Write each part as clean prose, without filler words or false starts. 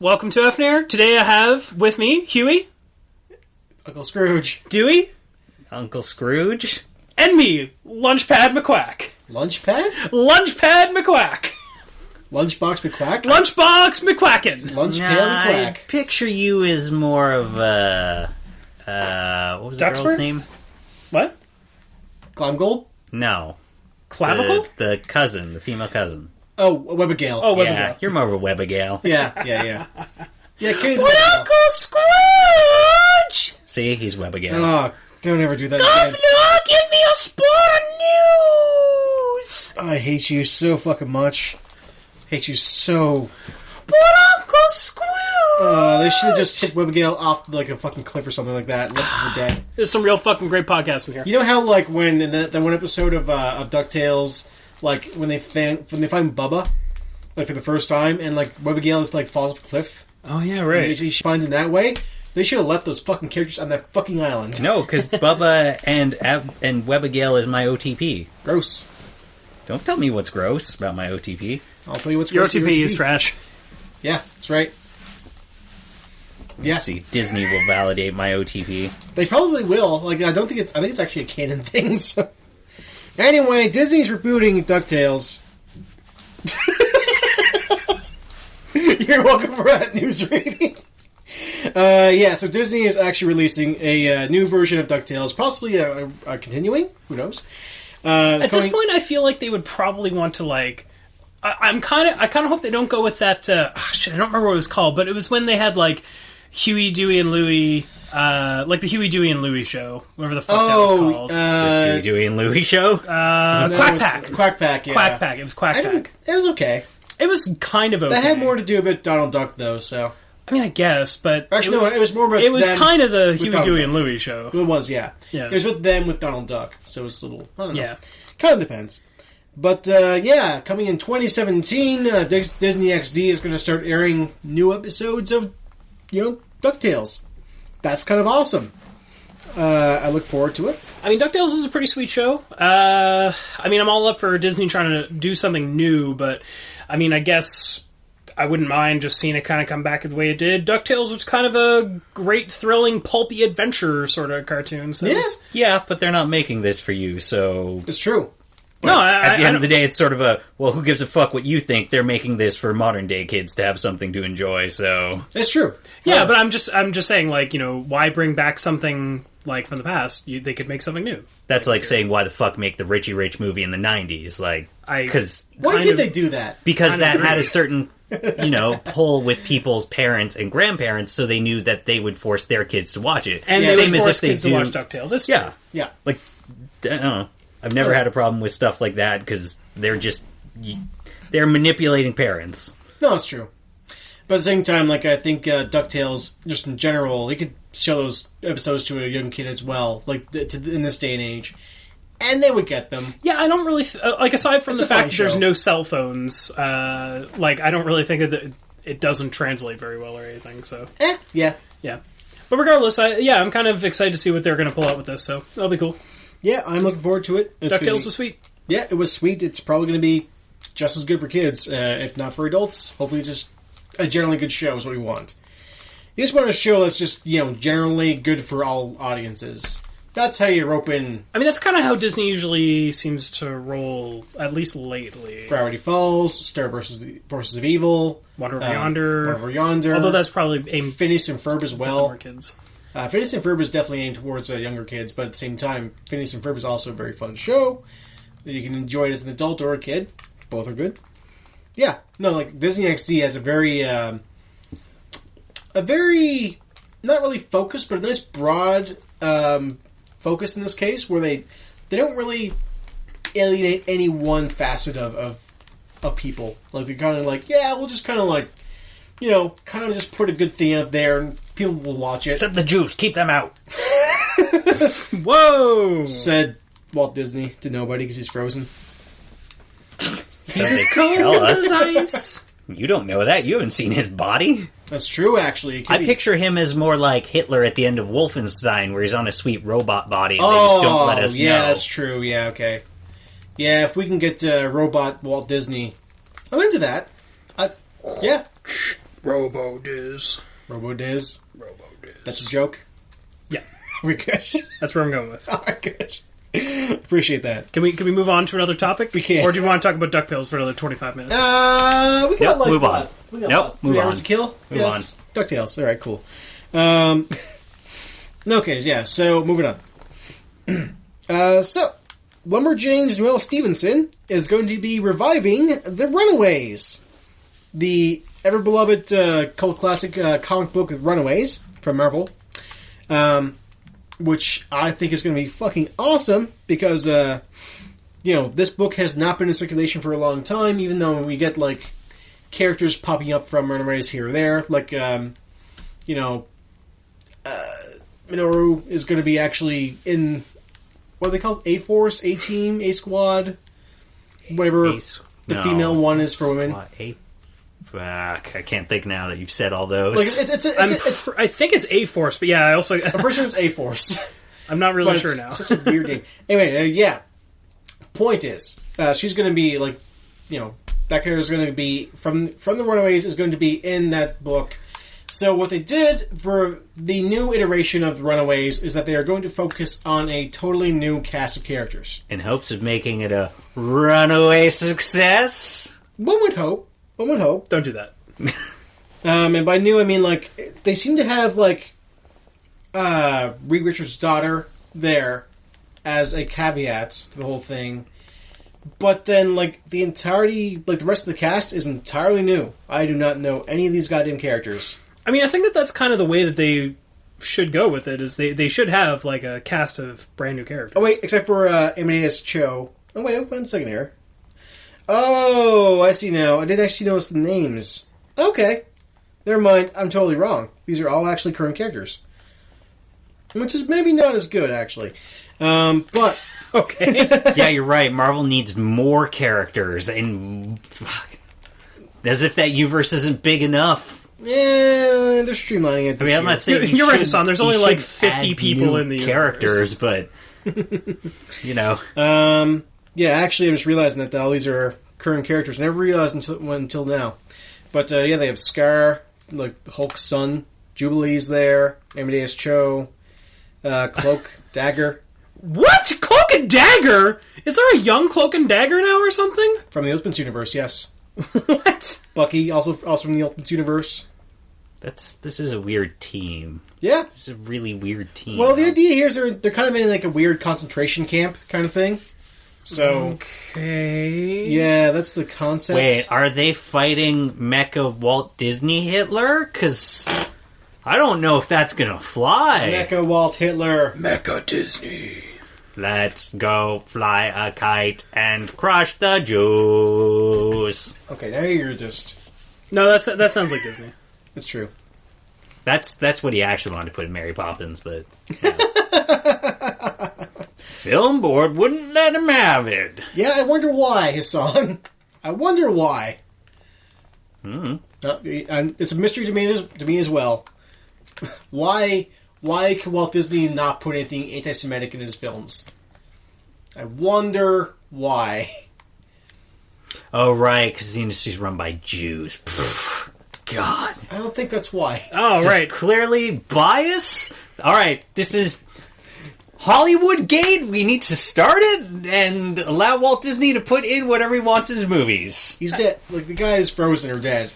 Welcome to Eifnir. Today I have with me Huey, Uncle Scrooge, Dewey, Uncle Scrooge, and me, Lunchpad McQuack. Lunchpad? Lunchpad McQuack. Lunchbox McQuack? Lunchbox McQuackin. Lunchpail I McQuack. picture you as more of a... what was the Duxford? girl's name? What? Glomgold? No. Clavicle? The cousin, the female cousin. Oh, Webbigail. Oh, Yeah, Webigail. you're more of a Webbigail. Yeah. Yeah, Kenny's What, Webbigail. Uncle Scrooge? See, he's Webbigail. Oh, don't ever do that again. Governor, give me a spot of news. I hate you so fucking much. Hate you so. But Uncle Scrooge. They should have just hit Webbigail off like a fucking cliff or something like that and left her for dead. There's some real fucking great podcasting here. You know how, like, when in that one episode of DuckTales, like, when they find Bubba, like, for the first time, and, like, Webbigail is, like, falls off a cliff? Oh, yeah, And right. she finds him that way? They should have left those fucking characters on that fucking island. No, because Bubba and Webbigail is my OTP. Gross. Don't tell me what's gross about my OTP. I'll tell you what's Your gross. OTP is trash. Yeah, that's right. Yeah, Let's see, Disney will validate my OTP. they probably will. Like, I think it's actually a canon thing. So, anyway, Disney's rebooting DuckTales. You're welcome for that news reading. Yeah, so Disney is actually releasing a new version of DuckTales, possibly a continuing. Who knows? At this point, I feel like they would probably want to, like... I kind of hope they don't go with that... shit, I don't remember what it was called, but it was when they had, like, Huey, Dewey, and Louie... like the Huey, Dewey, and Louie show. Whatever the fuck that was called. The Dewey and Louie show? Quack Pack. Quack Pack, yeah. Quack Pack. It was Quack Pack. It was okay. It was kind of okay. That had more to do with Donald Duck, though, so... I mean, I guess, but... Actually, no, it was more about It was them kind of the with Huey, Donald Dewey, Duck. and Louie show. It was, yeah. Yeah. It was with them with Donald Duck, so it was a little... I don't know. Yeah. Kind of depends. But, yeah, coming in 2017, Disney XD is going to start airing new episodes of, DuckTales. That's kind of awesome. I look forward to it. I mean, DuckTales was a pretty sweet show. I mean, I'm all up for Disney trying to do something new, but, I mean, I guess... I wouldn't mind just seeing it kind of come back the way it did. DuckTales was kind of a great, thrilling, pulpy adventure sort of cartoon. So Yeah, but they're not making this for you, so... It's true. No, At the end of the day, it's sort of a, well, who gives a fuck what you think? They're making this for modern-day kids to have something to enjoy, so... It's true. Yeah, but I'm just saying, like, why bring back something, like, from the past? They could make something new. That's like saying, why the fuck make the Richie Rich movie in the 90s? Like, because... Why did they do that? Because that had a certain... pull with people's parents and grandparents, so they knew that they would force their kids to watch it. And the they same would as force if they kids do. to watch DuckTales. It's Yeah, Yeah. like I don't know. I've never had a problem with stuff like that because they're manipulating parents. No, it's true. But at the same time, like, I think DuckTales, just in general, you could show those episodes to a young kid as well, like, in this day and age. And they would get them. Yeah, I don't really... like, aside from It's the a fun fact that there's show. no cell phones, like, I don't really think that it doesn't translate very well or anything, so... Yeah. Yeah. But regardless, I'm kind of excited to see what they're going to pull out with this, so that'll be cool. Yeah, I'm looking forward to it. DuckTales was sweet. Yeah, it was sweet. It's probably going to be just as good for kids, if not for adults. Hopefully just a generally good show is what we want. You just want a show that's just, generally good for all audiences. That's how you rope in I mean, that's kind of how Disney usually seems to roll, at least lately. Gravity Falls, Star versus the Forces of Evil, Wonder Over Yonder. Wonder Over Yonder. Although that's probably aimed Phineas and Ferb as for well. more kids. Phineas and Ferb is definitely aimed towards younger kids, but at the same time, Phineas and Ferb is also a very fun show. You can enjoy it as an adult or a kid. Both are good. Yeah. No, like, Disney XD has a very, not really focused, but a nice broad, focus in this case, where they don't really alienate any one facet of people. Like, they're kind of like, yeah, we'll just kind of like, kind of just put a good thing out there and people will watch it. Except the Jews, keep them out. Whoa! Said Walt Disney to nobody because he's frozen. He's as They cold tell as us. ice. You don't know that. You haven't seen his body. That's true, actually. I picture him as more like Hitler at the end of Wolfenstein, where he's on a sweet robot body and they just don't let us yeah, know. that's true. Yeah, okay. Yeah, if we can get robot Walt Disney, I'm into that. Yeah. Robo-Diz. Robo-Diz. Robo-Diz. That's a joke? Yeah. We're good. That's where I'm going with. Oh my gosh. Appreciate that. Can we move on to another topic? We can. Or do you want to talk about DuckTales for another 25 minutes? We got Nope, like move what? on. We got Nope, what, move 3 on. hours to kill? Move on. DuckTales. Alright, cool. Okay, yeah, so moving on. So, Lumberjane's Noelle Stevenson is going to be reviving The Runaways. The ever-beloved cult classic comic book Runaways from Marvel. Which I think is going to be fucking awesome because, this book has not been in circulation for a long time, even though we get, like, characters popping up from Runaways here or there. Like, Minoru is going to be actually in, what are they called? A-Force, A-Team, A-Squad, whatever the female one is for women. I can't think now that you've said all those. Like, I think it's A-Force, but yeah, I also... I'm pretty sure it's A-Force. I'm not really sure now. Such a weird name. Anyway, yeah. Point is, she's going to be, like, that character is going to be, from the Runaways, is going to be in that book. So what they did for the new iteration of the Runaways is that they are going to focus on a totally new cast of characters. In hopes of making it a runaway success? One would hope. Don't do that. And by new, I mean, like, they seem to have, like, Reed Richards' daughter there as a caveat to the whole thing. But then, like, the entirety, like, the rest of the cast is entirely new. I do not know any of these goddamn characters. I mean, I think that's kind of the way that they should go with it, is they should have, like, a cast of brand new characters. Oh, wait, except for Amadeus Cho. Oh, wait, 1 second here. Oh, I see now. I didn't actually notice the names. Okay. Never mind. I'm totally wrong. These are all actually current characters. Which is maybe not as good, actually. But... Okay. Yeah, you're right. Marvel needs more characters, and... Fuck. As if that universe isn't big enough. Yeah, they're streamlining it this I'm not saying You're right, Hassan. There's only like 50 people in the characters, universe. but yeah, actually, I'm just realizing that all these are current characters. Never realized until now. But yeah, they have Scar, like Hulk's son, Jubilee's there, Amadeus Cho, Cloak, Dagger. What? Cloak and Dagger? Is there a young Cloak and Dagger now or something? From the Ultimates universe, yes. What? Bucky, also from the Ultimates universe. this is a weird team. Yeah. It's a really weird team. Well, the idea here is they're kind of in like a weird concentration camp kind of thing. So, okay. Yeah, that's the concept. Wait, are they fighting Mecha Walt Disney Hitler? Because I don't know if that's gonna fly. Mecha Walt Hitler. Mecha Disney. Let's go fly a kite and crush the Jews. Okay, now you're just... No, that sounds like Disney. It's true. That's what he actually wanted to put in Mary Poppins, but Film board wouldn't let him have it. Yeah, I wonder why, Hassan. I wonder why. It's a mystery to me as well. Why can Walt Disney not put anything anti-Semitic in his films? I wonder why. Oh, right, because the industry's run by Jews. Pfft, God. I don't think that's why. Oh, This right. is clearly bias? Alright, this is Hollywood Gate. We need to start it and allow Walt Disney to put in whatever he wants in his movies. He's dead. Like, the guy is frozen or dead.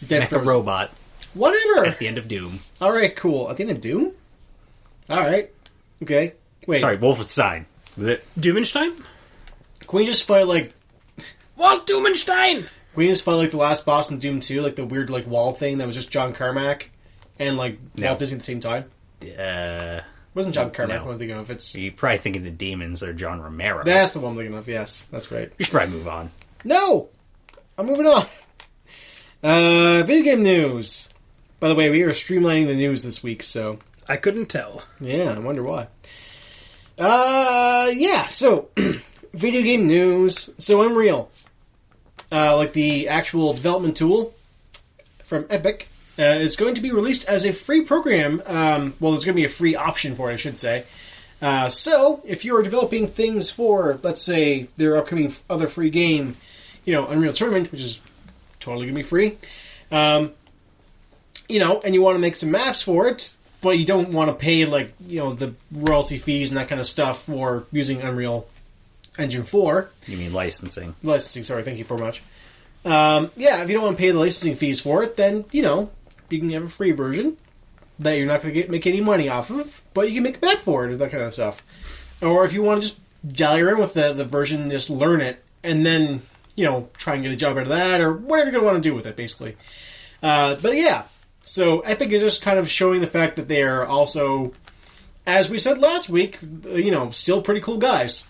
Dead Mecha frozen. robot Whatever. at the end of Doom. Alright, cool. At the end of Doom? Alright. Okay. Wait. Sorry, Wolfenstein. Blech. Doomenstein? Can we just fight, like... Walt Doomenstein! Can we just fight, like, the last boss in Doom 2? Like, the weird, like, wall thing that was just John Carmack and, like, No. Walt Disney at the same time? It wasn't John Carmack, No. what I'm thinking of. It's... You're probably thinking the demons. They're John Romero. That's the one I'm thinking of, yes. That's right. You should probably move on. No! I'm moving on. Video game news. By the way, we are streamlining the news this week, so... I couldn't tell. Yeah, I wonder why. Yeah, so... video game news. So Unreal. Like the actual development tool from Epic, is going to be released as a free program. Well, there's going to be a free option for it, I should say. So, if you're developing things for, let's say, their upcoming other free game, Unreal Tournament, which is totally going to be free, and you want to make some maps for it, but you don't want to pay, like, the royalty fees and that kind of stuff for using Unreal Engine 4. You mean licensing? Licensing, sorry, thank you very much. If you don't want to pay the licensing fees for it, then, you can have a free version that you're not going to make any money off of, but you can make a map for it or that kind of stuff. Or if you want to just jolly around with the version, just learn it, and then, try and get a job out of that, or whatever you're going to want to do with it, basically. But yeah, so Epic is just kind of showing the fact that they are also, as we said last week, still pretty cool guys.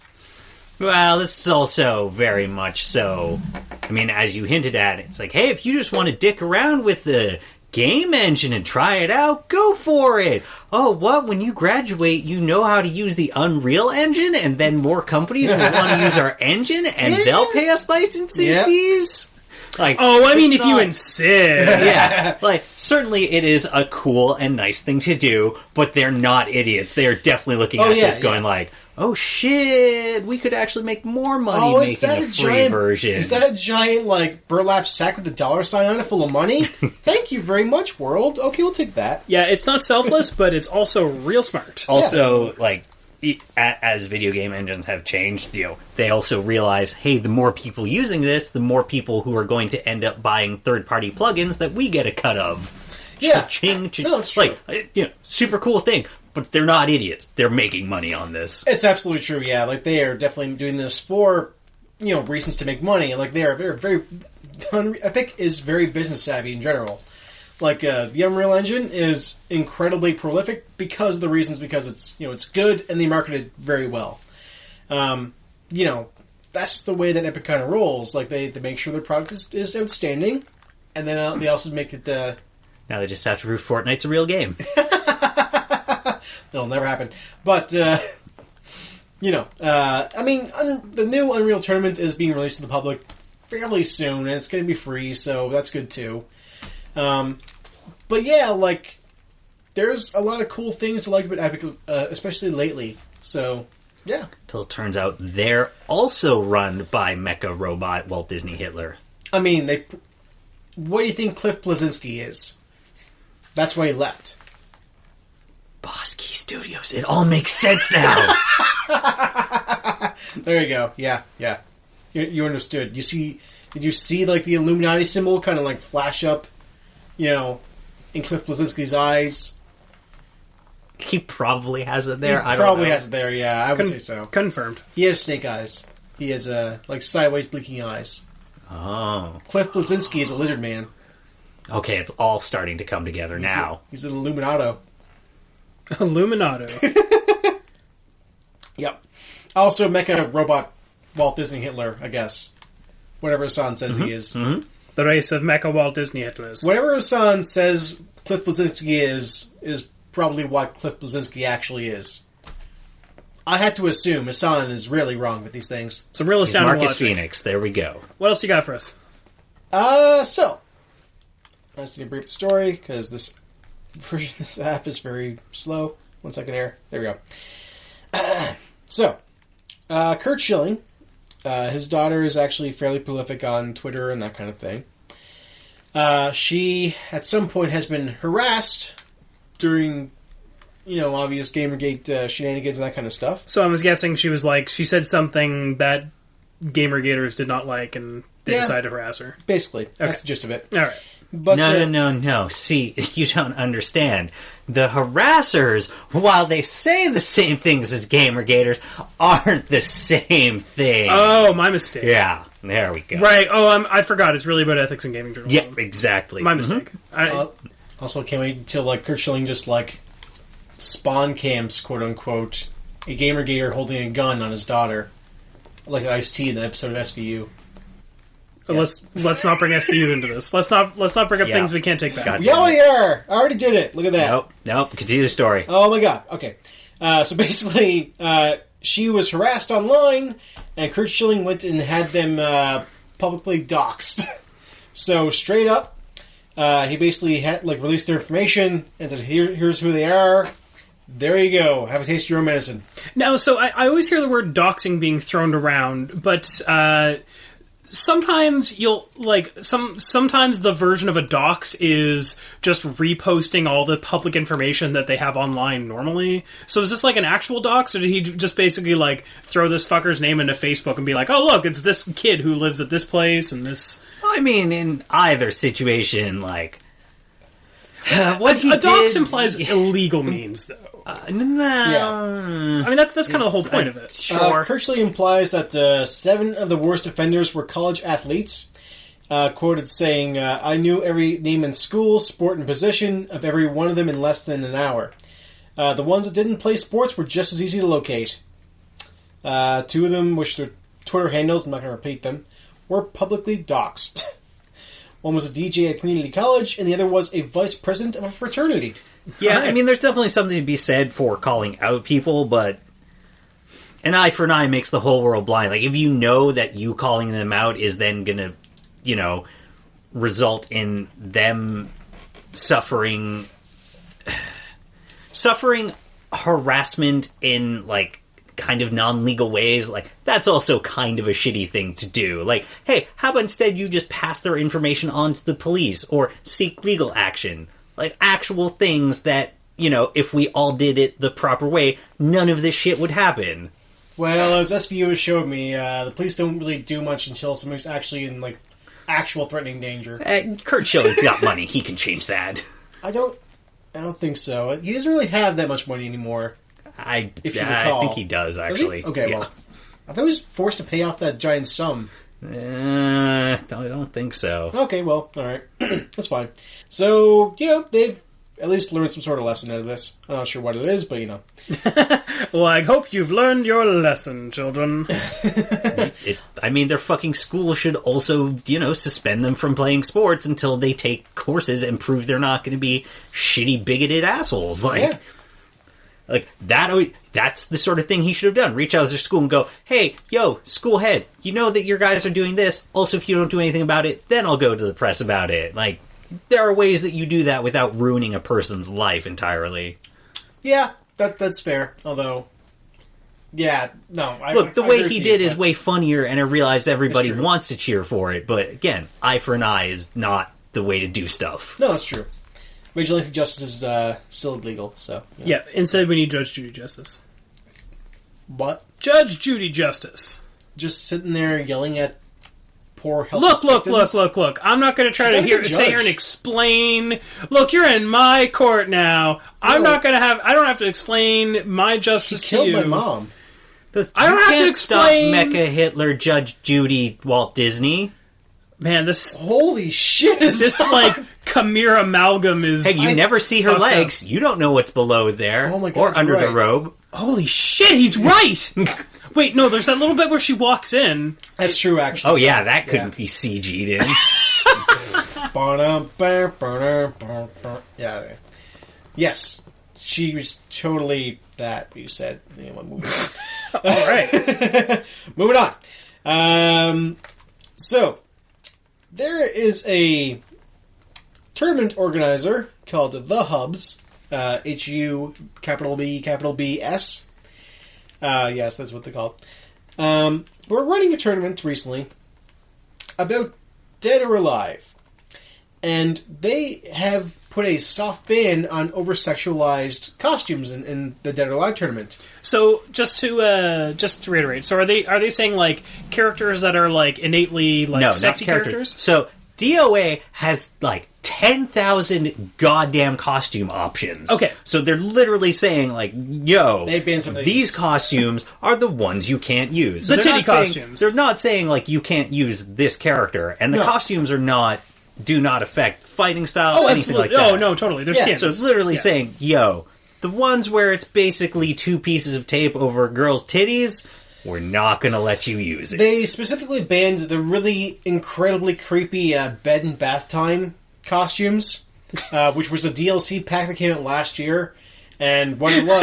Well, this is also very much so. I mean, as you hinted at, it's like, hey, if you just want to dick around with the game engine and try it out, go for it. Oh, what? When you graduate, you know how to use the Unreal Engine, and then more companies will want to use our engine, and they'll pay us licensing fees? Like, if you insist. Yeah. Like, certainly it is a cool and nice thing to do, but they're not idiots. They are definitely looking at this going like, oh shit, we could actually make more money making a free version. Is that a giant, like, burlap sack with a dollar sign on it full of money? Thank you very much, world. Okay, we'll take that. Yeah, it's not selfless, but it's also real smart. Also, like, as video game engines have changed, they also realize, hey, the more people using this, the more people who are going to end up buying third-party plugins that we get a cut of. Yeah. Cha-ching, No, it's true. Like, super cool thing. But they're not idiots. They're making money on this. It's absolutely true, yeah. Like, they are definitely doing this for, reasons to make money. Like, they're very... Epic is very business savvy in general. Like, the Unreal Engine is incredibly prolific because it's good and they market it very well. That's the way that Epic kind of rolls. Like, they make sure their product is outstanding, and then they also make it... Now they just have to prove Fortnite's a real game. That'll never happen. But, the new Unreal Tournament is being released to the public fairly soon, and it's going to be free, so that's good too. But yeah, like, there's a lot of cool things to like about Epic, especially lately. So, yeah. Till it turns out they're also run by mecha robot Walt Disney Hitler. I mean, what do you think Cliff Bleszinski is? That's why he left. Boss Key Studios. It all makes sense now. There you go. Yeah. You understood. Did you see, like, the Illuminati symbol kind of, like, flash up, in Cliff Bleszinski's eyes? He probably has it there. I don't know. Has it there, yeah. I would say so. Confirmed. He has snake eyes. He has, like, sideways blinking eyes. Oh. Cliff Bleszinski is a lizard man. Okay, it's all starting to come together now. He's an Illuminato. Illuminato. Yep. Also, mecha robot Walt Disney Hitler, I guess. Whatever Hassan says he is. Mm-hmm. The race of mecha Walt Disney Hitlers. Whatever Hassan says Cliff Bleszinski is probably what Cliff Bleszinski actually is. I had to assume Hassan is really wrong with these things. Some real astounding Marcus logic. Phoenix, there we go. What else you got for us? So, let's do a brief story, because this version of this app is very slow. 1 second here. There we go. Kurt Schilling, his daughter is actually fairly prolific on Twitter and that kind of thing. She, at some point, has been harassed during, obvious Gamergate shenanigans and that kind of stuff. So I was guessing she said something that Gamergaters did not like, and they decided to harass her. Basically. That's the gist of it. All right. But, no. See, you don't understand. The harassers, while they say the same things as Gamergaters, aren't the same thing. Oh, my mistake. Yeah, there we go. Right. Oh, I forgot. It's really about ethics and gaming journalism. Yep, exactly. My mistake. Also, can't wait until Kurt Schilling just spawn camps, quote unquote, a Gamergater holding a gun on his daughter, like Ice-T in the episode of SVU. Yes. Let's not bring SVU into this. Let's not bring up things we can't take back. Yeah, we are. I already did it. Look at that. Nope. Continue the story. Oh my god. Okay. So basically, she was harassed online, and Kurt Schilling went and had them publicly doxxed. So straight up, he basically had released their information and said, "Here's who they are. There you go. Have a taste of your own medicine." Now, so I always hear the word doxing being thrown around, but. sometimes you'll sometimes the version of a dox is just reposting all the public information that they have online normally. So is this like an actual dox, or did he just basically like throw this fucker's name into Facebook and be like, oh look, it's this kid who lives at this place and this? I mean, in either situation, like what a dox implies illegal means, though. No. I mean, that's kind of the whole point of it. Sure. Kirchley implies that 7 of the worst offenders were college athletes. Quoted saying, I knew every name in school, sport, and position of every one of them in less than an hour. The ones that didn't play sports were just as easy to locate. 2 of them, which their Twitter handles, I'm not going to repeat them, were publicly doxxed. One was a DJ at community college, and the other was a vice president of a fraternity. Yeah, I mean, there's definitely something to be said for calling out people, but an eye for an eye makes the whole world blind. Like, if you know that you calling them out is then going to, result in them suffering harassment in, like, kind of non-legal ways, like, that's also kind of a shitty thing to do. Like, hey, how about instead you just pass their information on to the police or seek legal action? Like, actual things that, if we all did it the proper way, none of this shit would happen. Well, as SVU has showed me, the police don't really do much until somebody's actually in, like, actual threatening danger. Kurt Schilling's got money. He can change that. I don't think so. He doesn't really have that much money anymore. If you recall. I think he does, actually. Does he? Okay, yeah. Well, I thought he was forced to pay off that giant sum. I don't think so. Okay, well, alright. That's fine. So, they've at least learned some sort of lesson out of this. I'm not sure what it is, but Well, I hope you've learned your lesson, children. Their fucking school should also, suspend them from playing sports until they take courses and prove they're not going to be shitty, bigoted assholes. Yeah. Like, that's the sort of thing he should have done. Reach out to their school and go, hey, yo, school head, you know that your guys are doing this. Also, if you don't do anything about it, then I'll go to the press about it. Like, there are ways that you do that without ruining a person's life entirely. Yeah, that's fair. Although, Look, the way he did is way funnier, and I realize everybody wants to cheer for it. But, again, eye for an eye is not the way to do stuff. No, that's true. Vigilante justice is still illegal, so... Yeah, instead we need Judge Judy Justice. What? Judge Judy Justice. Just sitting there yelling at poor helpless victims? Look. I'm not going to try to sit here and explain... Look, you're in my court now. I don't have to explain my justice to you. She killed my mom. I don't have to explain... Stop Mecha Hitler, Judge Judy, Walt Disney. Man, this... Holy shit! This, Khmer amalgam is... Hey, you never see her legs. Up. You don't know what's below there. Oh my God, or under the robe. Holy shit, he's right! Wait, no, there's that little bit where she walks in. That's true, actually. Oh, yeah, that couldn't be CG'd in. Yeah. Yes. She was totally that, you said. Anyway, moving on. All right. Moving on. So... There is a tournament organizer called The Hubs, H-U, capital B, capital B-S. Yes, that's what they're called. We're running a tournament recently about Dead or Alive. And they have put a soft ban on over-sexualized costumes in the Dead or Alive tournament. So, just to reiterate, so are they saying, characters that are, innately, sexy characters? So, DOA has, 10,000 goddamn costume options. Okay. So they're literally saying, yo, they banned some of these costumes are the ones you can't use. So the titty costumes. They're not saying, you can't use this character. And the costumes do not affect fighting style, anything like that. Oh, no, totally. They're skins. So it's literally saying, yo, the ones where it's basically 2 pieces of tape over a girl's titties, we're not going to let you use it. They specifically banned the really incredibly creepy bed and bath time costumes, which was a DLC pack that came out last year. And what it was...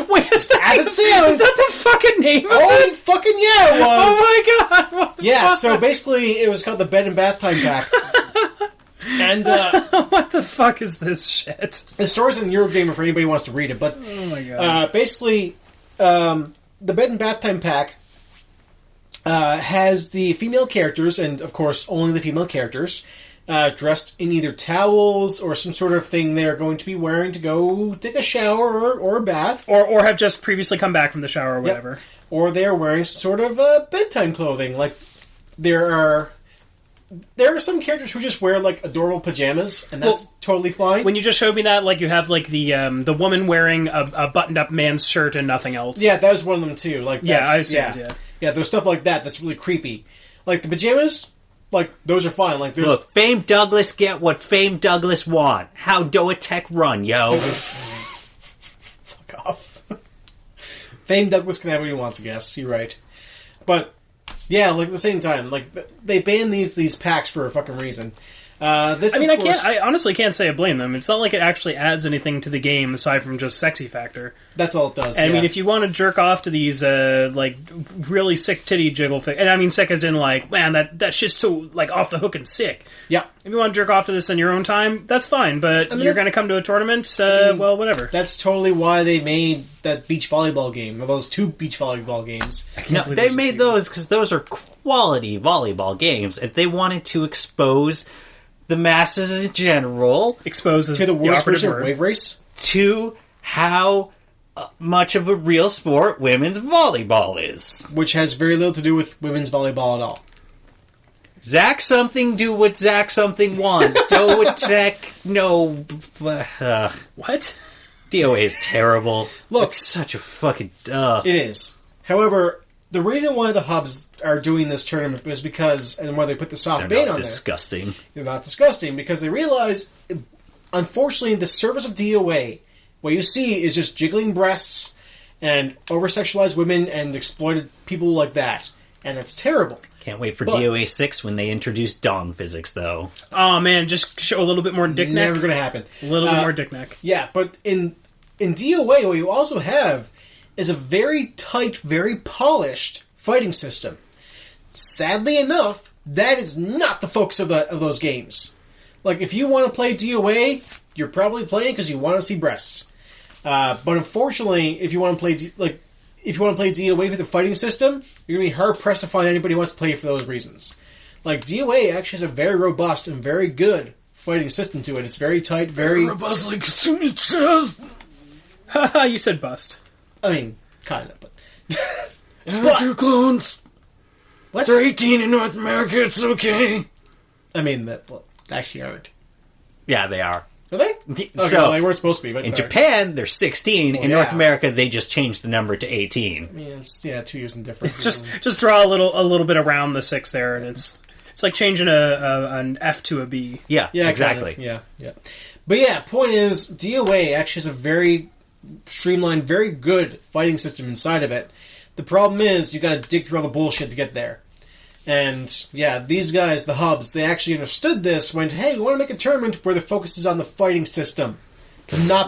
Wait, is that the fucking name of it? Oh, fucking yeah, it was! Oh my god! Yeah, so basically it was called the bed and bath time pack. And, what the fuck is this shit? The story's in Eurogamer for anybody who wants to read it, but... Oh my god. Basically, the bed and bath time pack has the female characters, and of course only the female characters, dressed in either towels or some sort of thing they're going to be wearing to go take a shower or a bath. Or have just previously come back from the shower or whatever. Yep. Or they're wearing some sort of bedtime clothing. Like, there are some characters who just wear, like, adorable pajamas, and that's totally fine. When you just showed me that, like, you have, like, the woman wearing a buttoned-up man's shirt and nothing else. Yeah, that was one of them, too. Like, yeah, I see it, yeah. Yeah, there's stuff like that that's really creepy. Like, the pajamas, like, those are fine. Like, there's... Look, Fame Douglas get what Fame Douglas want. How do a tech run, yo? Fuck off. Fame Douglas can have what he wants, I guess. You're right. But, yeah, like, at the same time, like, they ban these packs for a fucking reason. I honestly can't say I blame them. It's not like it actually adds anything to the game aside from just sexy factor. That's all it does. And, I mean, if you want to jerk off to these, like, really sick titty jiggle things, and I mean sick as in, like, man, that shit's too, like, off the hook and sick. Yeah. If you want to jerk off to this in your own time, that's fine, but you're going to come to a tournament, well, whatever. That's totally why they made that beach volleyball game, or those 2 beach volleyball games. No, they made those because those are quality volleyball games, and they wanted to expose the masses in general Exposes to the worst version of word. Wave Race, to how much of a real sport women's volleyball is. which has very little to do with women's volleyball at all. Zach something do what Zach something want. Do attack no. What? DOA is terrible. Look, it's such a fucking. It is. However, the reason why the hubs are doing this tournament is because, and why they put the soft They're bait not on disgusting. there. They're not disgusting because they realize, unfortunately, the service of DOA, what you see is just jiggling breasts and over-sexualized women and exploited people like that. And that's terrible. Can't wait for DOA 6 when they introduce dong physics, though. Oh, man, just show a little bit more dick neck. Never going to happen. A little bit more dick neck. Yeah, but in DOA, what you also have is a very tight, very polished fighting system. Sadly enough, that is not the focus of those games. Like, if you want to play DOA, you're probably playing because you want to see breasts. But unfortunately, if you want to play DOA with the fighting system, you're going to be hard-pressed to find anybody who wants to play for those reasons. Like, DOA actually has a very robust and very good fighting system to it. It's very tight, very... robust, like, chest. Haha, you said bust. I mean, kind of, but... But, 2 clones. What? They're 18 in North America, it's okay. I mean, actually aren't. Yeah, they are. Are they? Okay, So, well, they weren't supposed to be, but... in Japan, they're 16. In North America, they just changed the number to 18. I mean, it's 2 years in difference. Just draw a little bit around the 6 there, and it's like changing an F to a B. Yeah, exactly. Kind of. Yeah. But yeah, point is, DOA actually has a very streamlined, very good fighting system inside of it. The problem is, you gotta dig through all the bullshit to get there. And, yeah, these guys, the hubs, they actually understood this, went, hey, we want to make a tournament where the focus is on the fighting system.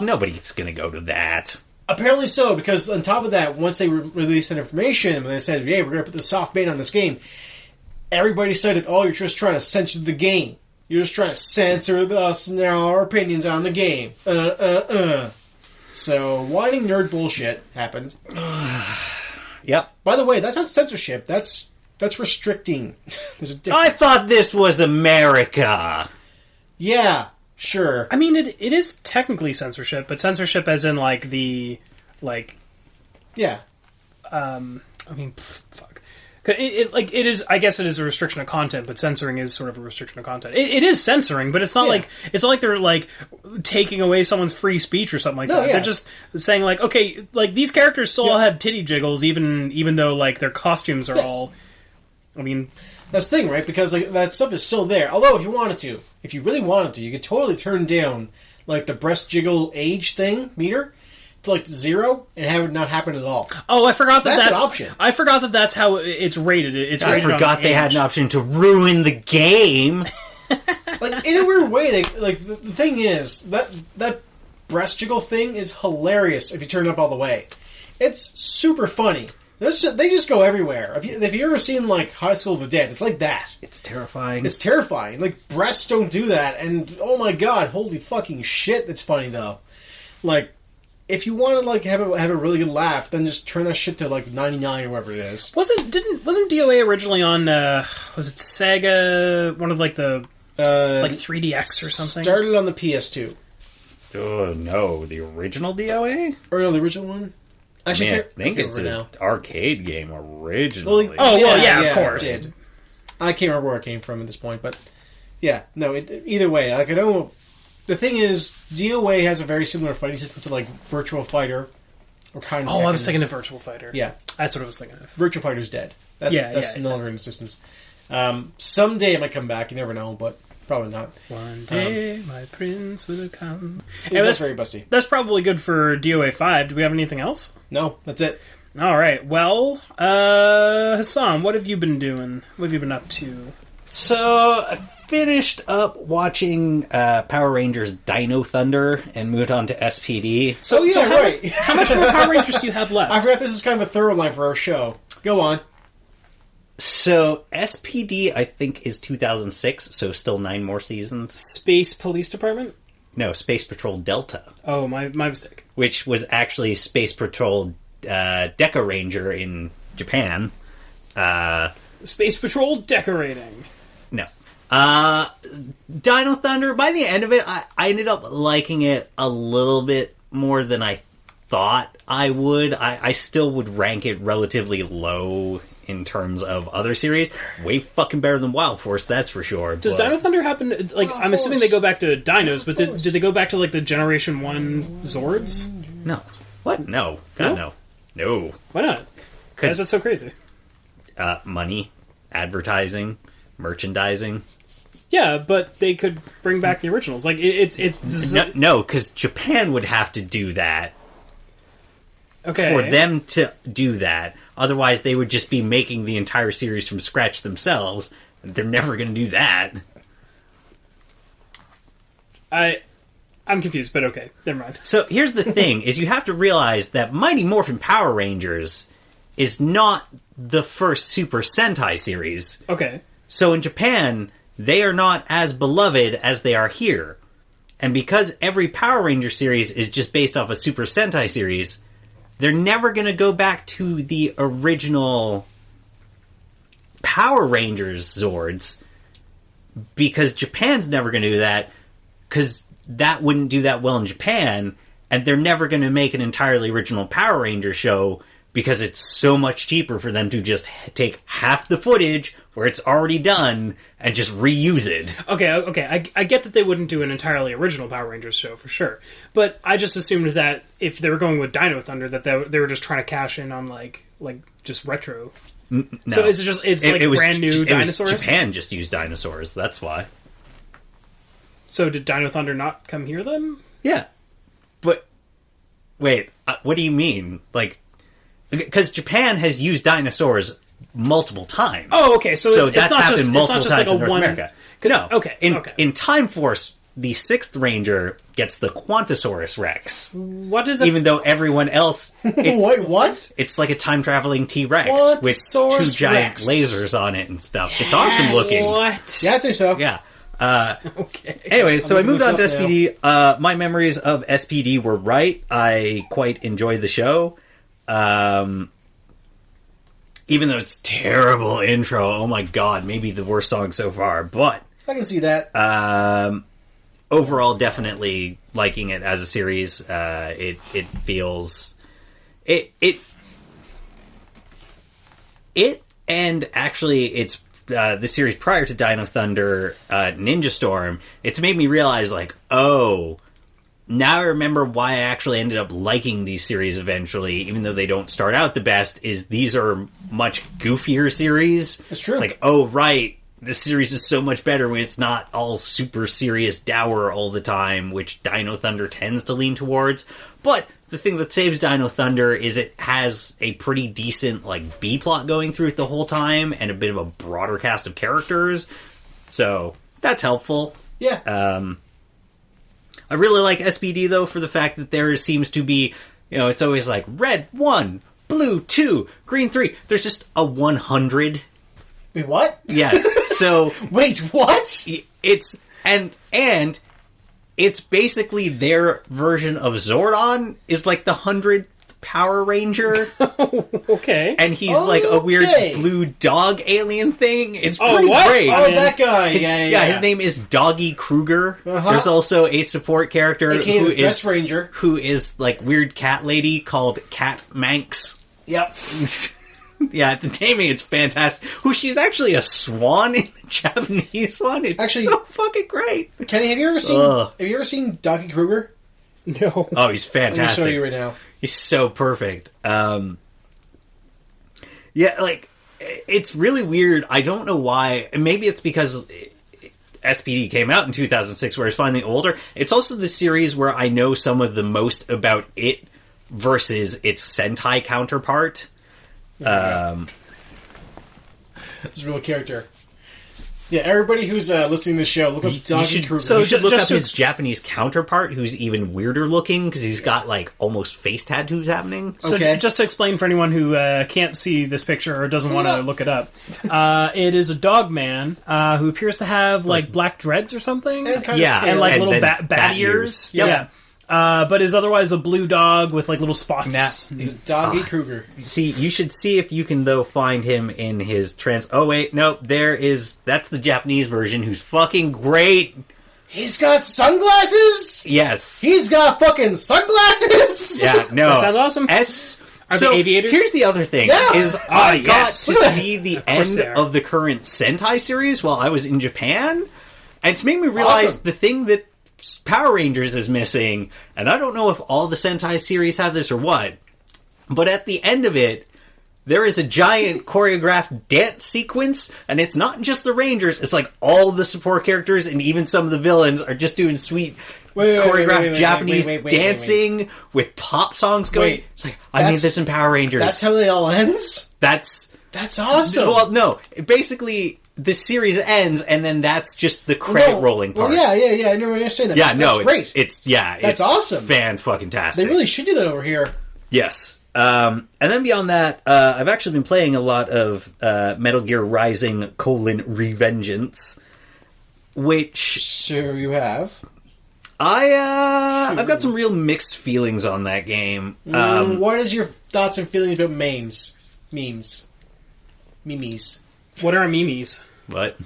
Nobody's gonna go to that. Apparently so, because on top of that, once they released that information, and they said, hey, we're going to put the soft bait on this game, everybody said, oh, you're just trying to censor the game. You're just trying to censor us and our opinions on the game. So, whining nerd bullshit happened. Yep. By the way, that's not censorship. That's restricting. There's a difference. I thought this was America. Yeah, sure. I mean, it is technically censorship, but censorship as in, like, the, like... Yeah. I mean, fuck. It is, I guess it is a restriction of content, but censoring is sort of a restriction of content. It is censoring, but it's not like they're, like, taking away someone's free speech or something like that. Yeah. They're just saying, like, okay, like, these characters still all have titty jiggles, even though, like, their costumes are all... I mean... That's the thing, right? Because, like, that stuff is still there. Although, if you really wanted to, you could totally turn down, like, the breast jiggle age thing, meter, to, like, 0, and have it not happen at all. Oh, I forgot that's an option. I forgot that's how it's rated. I forgot they had an option to ruin the game. Like, in a weird way, the thing is, that breast jiggle thing is hilarious if you turn it up all the way. It's super funny. They just go everywhere. If you ever seen, like, High School of the Dead, it's like that. It's terrifying. It's terrifying. Like, breasts don't do that, and oh my god, holy fucking shit, that's funny, though. Like, if you want to like have a really good laugh, then just turn that shit to like 99 or whatever it is. Wasn't DOA originally on? Was it Sega? One of like the like 3DX or something. Started on the PS2. Oh no, the original DOA? Or no, the original one. Actually, I think it's an arcade game originally. Well, of course. I can't remember where it came from at this point, but yeah, no. Either way, like I don't. The thing is, DOA has a very similar fighting system to like Virtual Fighter, or kind of. Oh, I was thinking of Virtual Fighter. Yeah, that's what I was thinking of. Virtual Fighter's dead. That's no longer in existence. Someday it might come back. You never know, but probably not. One day, my prince will come. Hey, that's very busty. That's probably good for DOA 5. Do we have anything else? No, that's it. All right. Well, Hassan, what have you been doing? What have you been up to? So, I finished up watching Power Rangers Dino Thunder and moved on to SPD. So right. How much more Power Rangers do you have left? I forgot this is kind of a thorough line for our show. Go on. So, SPD, I think, is 2006, so still 9 more seasons. Space Police Department? No, Space Patrol Delta. Oh, my mistake. Which was actually Space Patrol Deca Ranger in Japan. Space Patrol Decorating. No. Dino Thunder, by the end of it, I ended up liking it a little bit more than I thought I would. I still would rank it relatively low in terms of other series. Way fucking better than Wild Force, that's for sure. Does Dino Thunder happen? Like, I'm assuming they go back to dinos, but did they go back to like the Generation 1 Zords? No. What? No. God, no. No. Why not? Why is that so crazy? Money, advertising, merchandising. Yeah, but they could bring back the originals. Like it's no, because Japan would have to do that. Okay. For them to do that, otherwise they would just be making the entire series from scratch themselves. They're never going to do that. I'm confused, but okay, never mind. So here's the thing: is you have to realize that Mighty Morphin Power Rangers is not the first Super Sentai series. Okay. So in Japan, they are not as beloved as they are here. And because every Power Ranger series is just based off a Super Sentai series, they're never going to go back to the original Power Rangers Zords, because Japan's never going to do that, because that wouldn't do that well in Japan, and they're never going to make an entirely original Power Ranger show, because it's so much cheaper for them to just take half the footage where it's already done and just reuse it. Okay. I get that they wouldn't do an entirely original Power Rangers show for sure, but I just assumed that if they were going with Dino Thunder, that they were just trying to cash in on like just retro. No. So it's like brand new dinosaurs. Japan just used dinosaurs. That's why. So did Dino Thunder not come here then? Yeah, but wait, what do you mean? Like, because Japan has used dinosaurs multiple times. Oh, okay. So that's not happened just, multiple it's not just times like in North America. No. Okay. In Time Force, the 6th Ranger gets the Quantosaurus Rex. What is it? Even though everyone else... Wait, what? It's like a time-traveling T-Rex with 2 giant lasers on it and stuff. It's awesome looking. What? Yeah, I'd say so. Yeah. Okay. Anyway, so I moved on to SPD. My memories of SPD were right. I quite enjoyed the show. Even though it's terrible intro, oh my god, maybe the worst song so far, but I can see that. Overall, definitely liking it as a series. It feels it and actually it's the series prior to Dino Thunder, Ninja Storm. It's made me realize, like, oh, now I remember why I actually ended up liking these series eventually, even though they don't start out the best, is these are much goofier series. It's true. It's like, oh, right, this series is so much better when it's not all super serious dour all the time, which Dino Thunder tends to lean towards. But the thing that saves Dino Thunder is it has a pretty decent, like, B-plot going through it the whole time, and a bit of a broader cast of characters. So, that's helpful. Yeah. I really like SPD, though, for the fact that there seems to be, you know, it's always like, red 1, blue 2, green 3. There's just a 100. Wait, what? Yes. So... Wait, what? It's... And it's basically their version of Zordon is like the 100th Power Ranger. Okay. And he's like a weird blue dog alien thing. It's pretty great. Oh, that guy. His name is Doggy Kruger. There's also a support character who is like weird cat lady called Cat Manx. Yep. Yeah, the naming, it's fantastic. she's actually a swan in the Japanese one. It's actually so fucking great. Kenny, have you ever seen Doggy Kruger? No. Oh, he's fantastic. Let me show you right now. He's so perfect. Yeah, like, it's really weird. I don't know why. Maybe it's because SPD came out in 2006, where it's finally older. It's also the series where I know some of the most about it versus its Sentai counterpart. It's a real character. Yeah, everybody who's listening to the show, look up Doggy Kruger. So you should look up his Japanese counterpart, who's even weirder looking, because he's got, like, almost face tattoos happening. So just to explain for anyone who can't see this picture or doesn't want to look it up, it is a dog man who appears to have, like, black dreads or something. And like, little bat ears. Yep. Yeah. But is otherwise a blue dog with like little spots. He's a Doggy Kruger. See, you should see if you can though find him in his Oh wait, no, that's the Japanese version, who's fucking great. He's got sunglasses. Yes, he's got fucking sunglasses. Yeah, no, that sounds awesome. Are the aviators? Here's the other thing: is I got to see the end of the current Sentai series while I was in Japan, and it's made me realize the thing that Power Rangers is missing, and I don't know if all the Sentai series have this or what, but at the end of it, there is a giant choreographed dance sequence, and it's not just the Rangers, it's like all the support characters and even some of the villains are just doing sweet choreographed Japanese dancing with pop songs going. It's like, I need this in Power Rangers. That's how it all ends? That's awesome. Well, no, basically the series ends, and then that's just the credit rolling part. Well, yeah, I never understand that. Yeah, that's great. It's awesome. Fan-fucking-tastic. They really should do that over here. Yes. And then beyond that, I've actually been playing a lot of Metal Gear Rising: Revengeance, which... Sure you have. I've got some real mixed feelings on that game. What is your thoughts and feelings about memes? What are memes? What?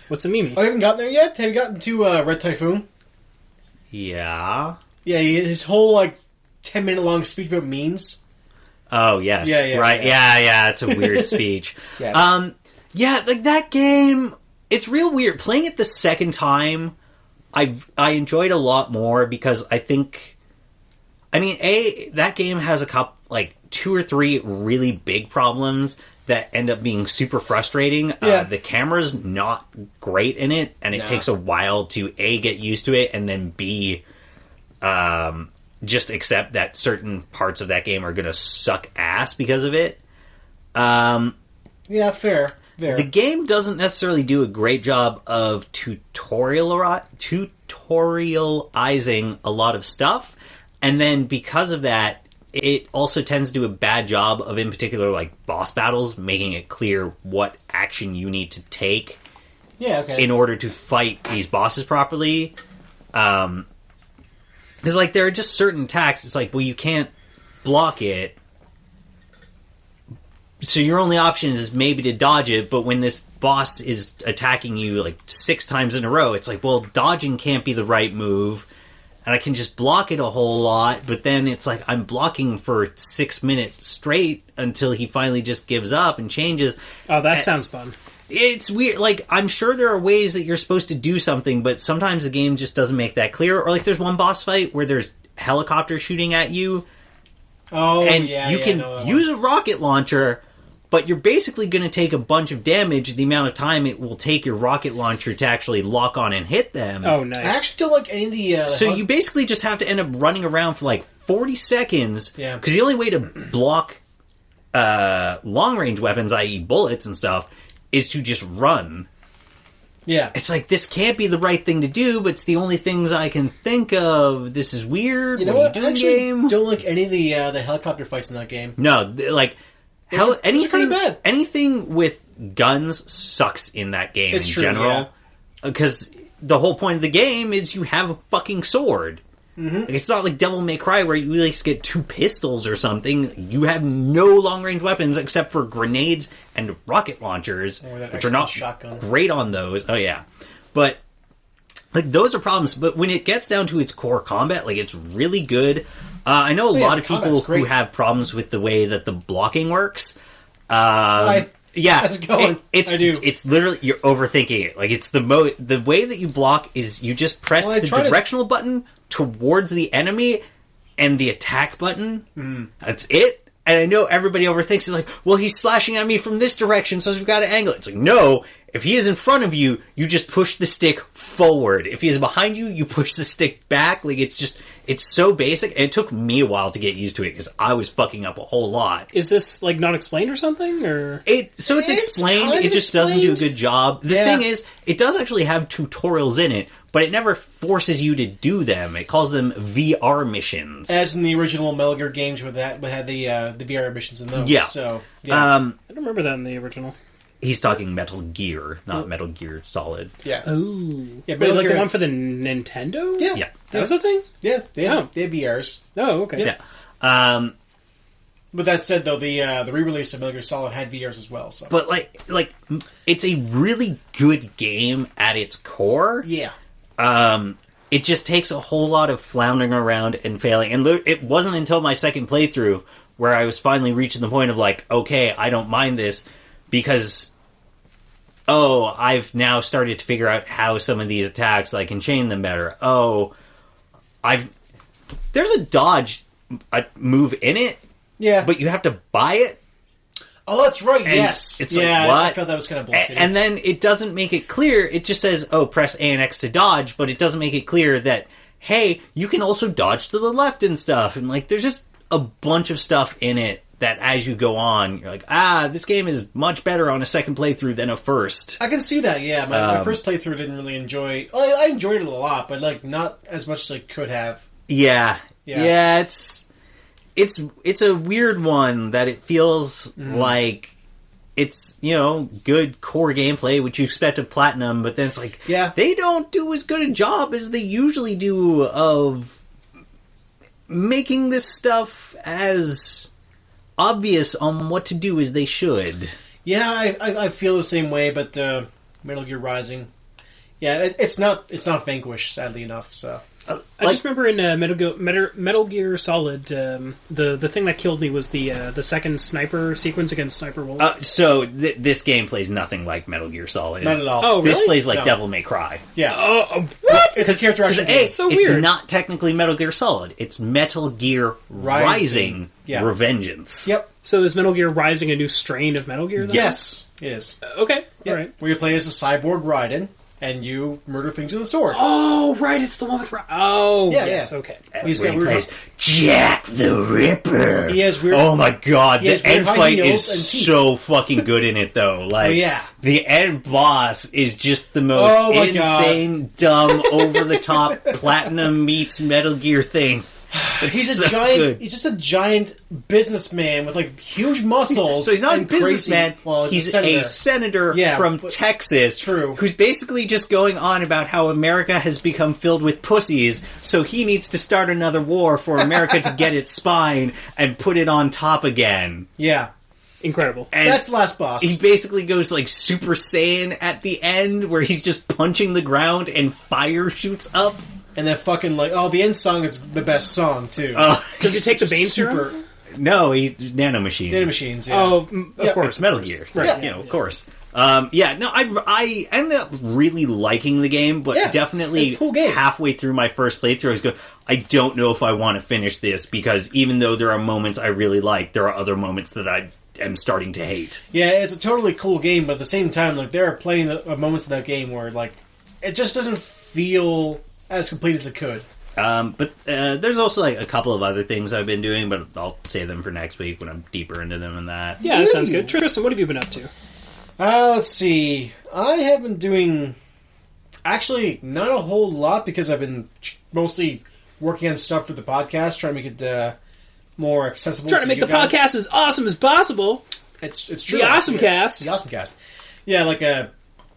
What's a meme? Oh, you haven't gotten there yet? Have you gotten to Red Typhoon? Yeah. Yeah, his whole, 10-minute long speech about memes. Oh, yes. Yeah, right. Yeah, it's a weird speech. Yes. Yeah, like that game, it's real weird. Playing it the second time, I enjoyed a lot more because I think... I mean, that game has a couple, 2 or 3 really big problems that end up being super frustrating. Yeah. The camera's not great in it, and it takes a while to A, get used to it, and then B, just accept that certain parts of that game are going to suck ass because of it. Yeah, fair. The game doesn't necessarily do a great job of tutorializing a lot of stuff, and then because of that, it also tends to do a bad job of, in particular, boss battles, making it clear what action you need to take in order to fight these bosses properly. Because, there are just certain attacks, it's well, you can't block it, so your only option is maybe to dodge it, but when this boss is attacking you, 6 times in a row, it's well, dodging can't be the right move. And I can just block it a whole lot, but then it's I'm blocking for 6 minutes straight until he finally just gives up and changes. Oh, that sounds fun. It's weird. I'm sure there are ways that you're supposed to do something, but sometimes the game just doesn't make that clear. Or there's one boss fight where there's helicopters shooting at you. Oh, and yeah. you can use a rocket launcher, but you're basically going to take a bunch of damage the amount of time it will take your rocket launcher to actually lock on and hit them. Oh, nice. I actually don't like any of the... so you basically just have to end up running around for 40 seconds. Yeah. Because the only way to block long-range weapons, i.e. bullets and stuff, is to just run. Yeah. It's this can't be the right thing to do, but it's the only things I can think of. This is weird. You know what? I actually don't like any of the helicopter fights in that game. No, anything kind of bad. Anything with guns sucks in that game in general. Because the whole point of the game is you have a fucking sword. Mm-hmm. Like, it's not like Devil May Cry where you at least get 2 pistols or something. You have no long-range weapons except for grenades and rocket launchers, which are not great on those. Oh, yeah. But, like, those are problems. But when it gets down to its core combat, like, it's really good. I know a lot of people who have problems with the way that the blocking works. Yeah, how's it going? I do. It's literally, you're overthinking it. Like, it's the way that you block is you just press the directional button towards the enemy and the attack button. That's it. And I know everybody overthinks it, like, well, he's slashing at me from this direction, so we've got to angle it. It's like, no, if he is in front of you, you just push the stick forward. If he is behind you, you push the stick back. Like, it's so basic, and it took me a while to get used to it, because I was fucking up a whole lot. Is this, like, not explained or something, or? It's explained, it just doesn't do a good job. The thing is, it does actually have tutorials in it, but it never forces you to do them. It calls them VR missions. As in the original Metal Gear games where that had the VR missions in those. Yeah. So, I don't remember that in the original. He's talking Metal Gear, not Metal Gear Solid. Yeah. Oh. Yeah, wait, like the one for the Nintendo? Yeah. Yeah. That was a thing? Yeah, they had VRs. Oh, okay. Yeah. But that said, though, the re-release of Metal Gear Solid had VRs as well. So. But, like, it's a really good game at its core. Yeah. It just takes a whole lot of floundering around and failing. And it wasn't until my second playthrough where I was finally reaching the point of, like, okay, I don't mind this, because, I've now started to figure out how some of these attacks, I can chain them better. There's a dodge move in it. Yeah. But you have to buy it. Oh, that's right, and yes. It's like, what? I felt that was kind of bullshit. And then it doesn't make it clear. It just says, press A and X to dodge, but it doesn't make it clear that, hey, you can also dodge to the left and stuff. And, like, there's just a bunch of stuff in it that as you go on, you're like, this game is much better on a second playthrough than a first. I can see that, yeah. My first playthrough didn't really enjoy... I enjoyed it a lot, but, like, not as much as I could have. Yeah, it's a weird one that it feels like it's, good core gameplay, which you expect of Platinum, but then it's like, they don't do as good a job as they usually do of making this stuff as obvious on what to do as they should. Yeah, I feel the same way, but Metal Gear Rising, it's not Vanquish, sadly enough, so... I just remember in Metal Gear Solid, the thing that killed me was the second sniper sequence against Sniper Wolf. So this game plays nothing like Metal Gear Solid. Not at all. Oh, really? This plays like Devil May Cry. Yeah. What? It's a character action game. It's so weird. It's not technically Metal Gear Solid. It's Metal Gear Rising Revengeance. Yep. So is Metal Gear Rising a new strain of Metal Gear, then? Yes, it is. Okay, yep. All right. Where you play as a cyborg Raiden, and you murder things with a sword. Oh, right, it's the one with... yes, okay. He's plays Jack the Ripper. He has weird... Oh my god, the end fight is so fucking good in it, though. Like, the end boss is just the most insane, dumb, over-the-top Platinum meets Metal Gear thing. He's a giant. Good. He's just a giant businessman with like huge muscles. So he's not a businessman. Well, he's a senator from Texas. True. Who's basically just going on about how America has become filled with pussies, so he needs to start another war for America to get its spine and put it on top again. Yeah. Incredible. And that's last boss. He basically goes like Super Saiyan at the end, where he's just punching the ground and fire shoots up. And then fucking like, the end song is the best song too. Does he take the Bane serum? No, he nanomachines. Nanomachines, yeah. Oh, of course. It's Metal Gear. So, right. Of course. I ended up really liking the game, but definitely it's a cool game. Halfway through my first playthrough, I was going, I don't know if I want to finish this, because even though there are moments I really like, there are other moments that I am starting to hate. Yeah, it's a totally cool game, but at the same time, like, there are plenty of moments in that game where, like, it just doesn't feel as complete as it could. But there's also like a couple of other things I've been doing, but I'll save them for next week when I'm deeper into them and that. Yeah, that sounds good. Tristan, what have you been up to? Let's see. I have been doing actually not a whole lot, because I've been mostly working on stuff for the podcast, trying to make it more accessible. Trying to make the podcast as awesome as possible. It's true. The Awesome Cast. The Awesome Cast. Yeah, like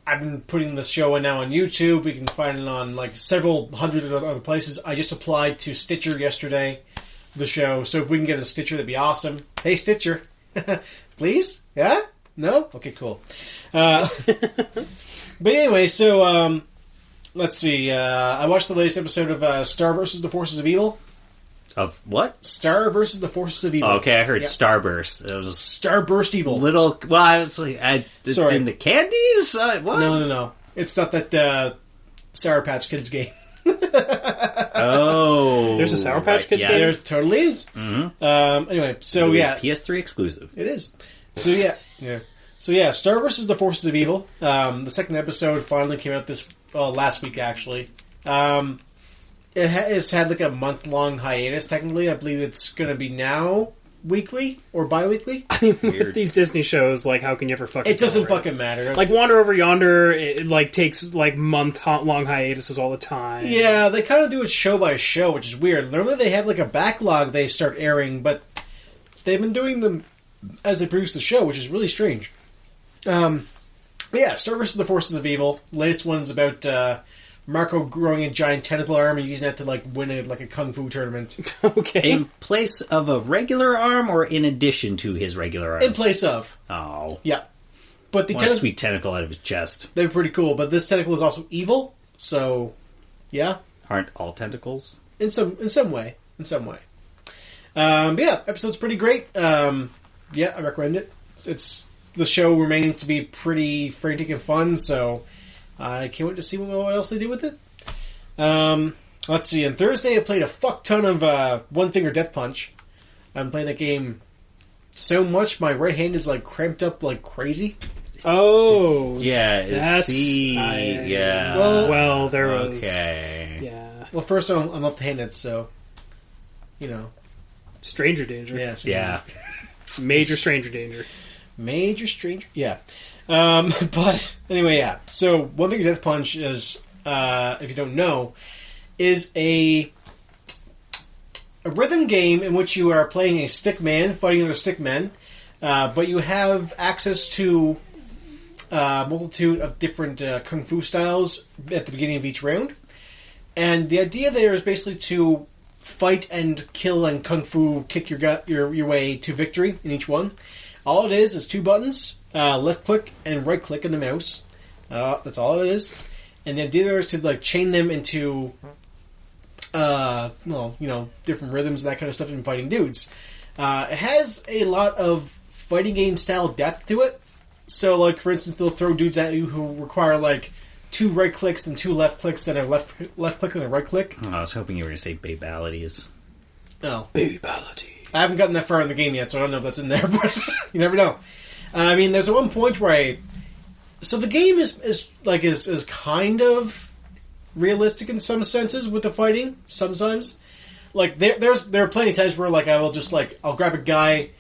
I've been putting the show now on YouTube. We can find it on like several hundred of other places. I just applied to Stitcher yesterday, the show. So if we can get a Stitcher, that'd be awesome. Hey, Stitcher. Please? Yeah? No? Okay, cool. But anyway, so let's see. I watched the latest episode of Star vs. the Forces of Evil. Of what? Star versus the Forces of Evil. Oh, okay, I heard Yep. Starburst. It was Starburst Evil. little. Well, I was like, Sorry. in the candies. What? No. It's not that Sour Patch Kids game. Oh, There's a Sour Patch Kids yes. game? There totally is. Mm-hmm. Anyway, so yeah. PS3 exclusive. It is. So yeah. So yeah, Star vs. the Forces of Evil. The second episode finally came out last week, actually. It's had like a month-long hiatus, technically. I believe it's going to be now weekly or bi-weekly. With these Disney shows, like, how can you ever fucking It doesn't tell, right? fucking matter. Like, Wander Over Yonder, it like takes like month-long hiatuses all the time. Yeah, they kind of do it show by show, which is weird. Normally they have like a backlog they start airing, but they've been doing them as they produce the show, which is really strange. But yeah, Star vs. the Forces of Evil. Latest one's about Marco growing a giant tentacle arm and using that to like win a kung fu tournament. Okay. In place of a regular arm, or in addition to his regular arm? In place of. Oh, Yeah. But the what a sweet tentacle out of his chest. they're pretty cool, but this tentacle is also evil, so yeah. Aren't all tentacles? In some way. But yeah, episode's pretty great. Yeah, I recommend it. It's the show remains to be pretty frantic and fun, so I can't wait to see what else they do with it. Let's see. On Thursday, I played a fuck ton of One Finger Death Punch. I'm playing that game so much, my right hand is like cramped up like crazy. Oh. Yeah, That's... yeah. Well, there was... Okay. Yeah. Well, first I'm left-handed, so you know. Stranger danger. Yeah. So Yeah. Major stranger danger. Major stranger. Yeah. But anyway, yeah. So One Finger Death Punch is, if you don't know, is a rhythm game in which you are playing a stick man fighting other stick men, but you have access to a multitude of different kung fu styles at the beginning of each round. And the idea there is basically to fight and kill and kung fu kick your way to victory in each one. All it is two buttons, left click and right click on the mouse. That's all it is. And the idea there is to like chain them into, different rhythms and that kind of stuff in fighting dudes. It has a lot of fighting game style depth to it. So, like for instance, they'll throw dudes at you who require like 2 right clicks and 2 left clicks and a left click and a right click. Oh, I was hoping you were going to say babalities. Oh, Babality. I haven't gotten that far in the game yet, so I don't know if that's in there, but you never know. I mean, there's one point where so the game is kind of realistic in some senses with the fighting. Sometimes, like there are plenty of times where like I will just like I'll grab a guy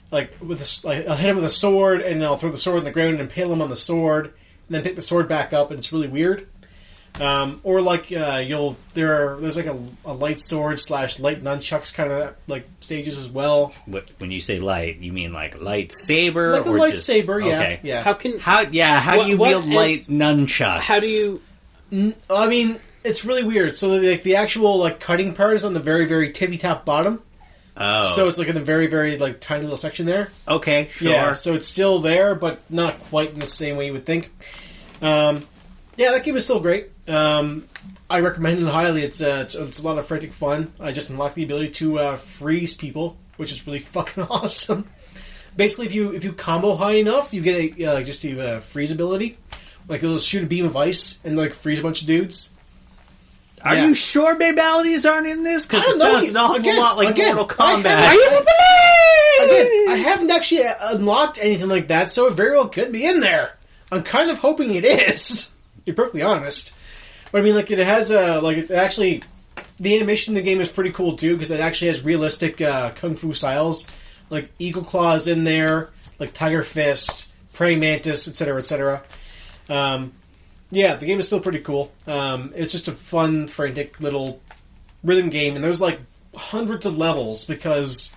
like I'll hit him with a sword and I'll throw the sword on the ground and impale him on the sword and then pick the sword back up and it's really weird. Or like there's like a light sword / light nunchucks kind of like stages as well. When you say light, you mean like lightsaber, Like a or lightsaber, just, yeah, okay. yeah. How can... How do you wield light nunchucks? How do you... I mean, it's really weird. So like the actual like cutting part is on the very very tippy top bottom. Oh, So it's like in the very very like tiny little section there. okay, sure. Yeah, so it's still there, but not quite in the same way you would think. Yeah, that game is still great. I recommend it highly. It's a lot of frantic fun. I just unlocked the ability to freeze people, which is really fucking awesome. Basically, if you combo high enough, you get a freeze ability. Like it'll shoot a beam of ice and like freeze a bunch of dudes. Are Yeah. you sure babalities aren't in this? Because I don't it know. sounds an awful lot like Again, Mortal I Kombat. I haven't actually unlocked anything like that, so it very well could be in there. I'm kind of hoping it is. To be perfectly honest. But I mean, like, it has the animation in the game is pretty cool too, because it actually has realistic kung fu styles. Like, Eagle Claw's in there, like Tiger Fist, Praying Mantis, etc., etc. Yeah, the game is still pretty cool. It's just a fun, frantic little rhythm game, and there's like hundreds of levels because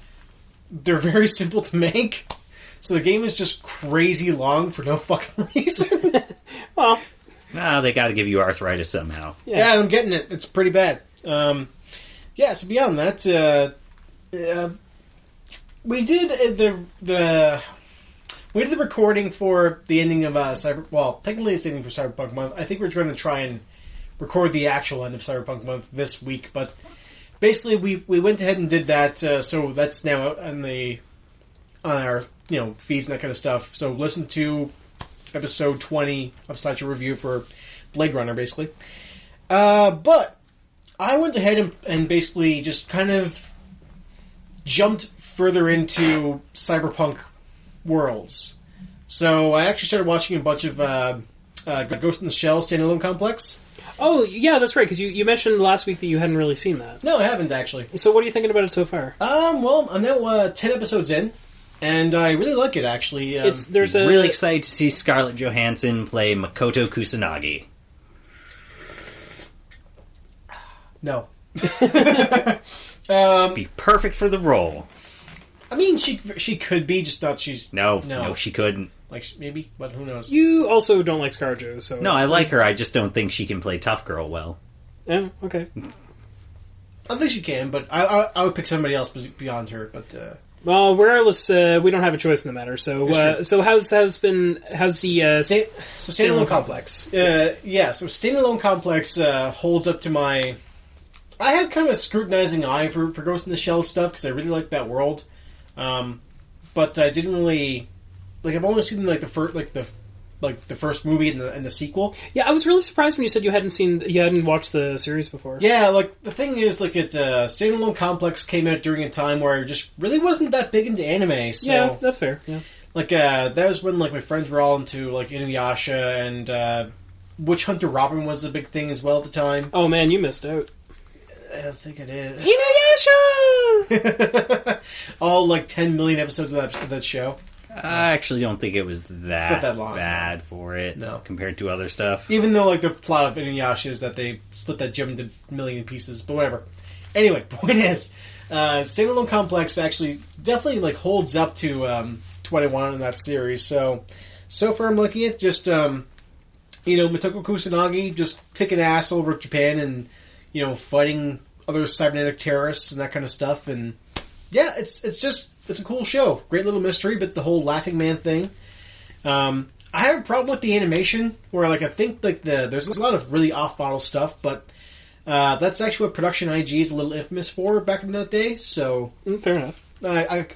they're very simple to make. So the game is just crazy long for no fucking reason. Well, They got to give you arthritis somehow. Yeah, I'm getting it. It's pretty bad. So beyond that, we did the recording for the ending of technically it's the ending for Cyberpunk Month. I think we're going to try and record the actual end of Cyberpunk Month this week, but basically we went ahead and did that. So that's now out on our feeds and that kind of stuff. So listen to episode 20 of Sideshow Review for Blade Runner, basically. But I went ahead and basically just kind of jumped further into cyberpunk worlds. So I actually started watching a bunch of Ghost in the Shell standalone complex. Oh, yeah, that's right, because you mentioned last week that you hadn't really seen that. No, I haven't, actually. So what are you thinking about it so far? Well, I'm now 10 episodes in, and I really like it, actually. Really excited to see Scarlett Johansson play Makoto Kusanagi. No. She'd be perfect for the role. I mean, she could be, just not she's... No, she couldn't. Like, maybe, but who knows? You also don't like ScarJo, so... No, I like her, I just don't think she can play tough girl well. Yeah, okay. I think she can, but I would pick somebody else beyond her, but... Well, regardless, we don't have a choice in the matter, so how's the Standalone Complex? So Standalone Complex holds up to my... I have kind of a scrutinizing eye for Ghost in the Shell stuff, because I really like that world. But I didn't really... Like, I've only seen, like, the first movie and the sequel. Yeah, I was really surprised when you said you hadn't watched the series before. Yeah, like, the thing is, like, Standalone Complex came out during a time where I just really wasn't that big into anime, so... Yeah, that's fair, yeah. Like, that was when, like, my friends were all into, like, Inuyasha, and, Witch Hunter Robin was a big thing as well at the time. Oh, man, you missed out. I don't think I did. Inuyasha! All, like, 10 million episodes of that show. I actually don't think it was It's not that long. bad for it compared to other stuff. Even though, like, the plot of Inuyasha is that they split that gem into a million pieces, but whatever. Anyway, point is, Standalone Complex actually definitely, like, holds up to what I wanted in that series. So far I'm looking at just, Motoko Kusanagi just kicking ass over Japan and, fighting other cybernetic terrorists and that kind of stuff. And, yeah, it's a cool show. Great little mystery, but the whole Laughing Man thing. I have a problem with the animation, where like I think like there's a lot of really off-model stuff, but that's actually what Production IG is a little infamous for back in that day. So fair enough. I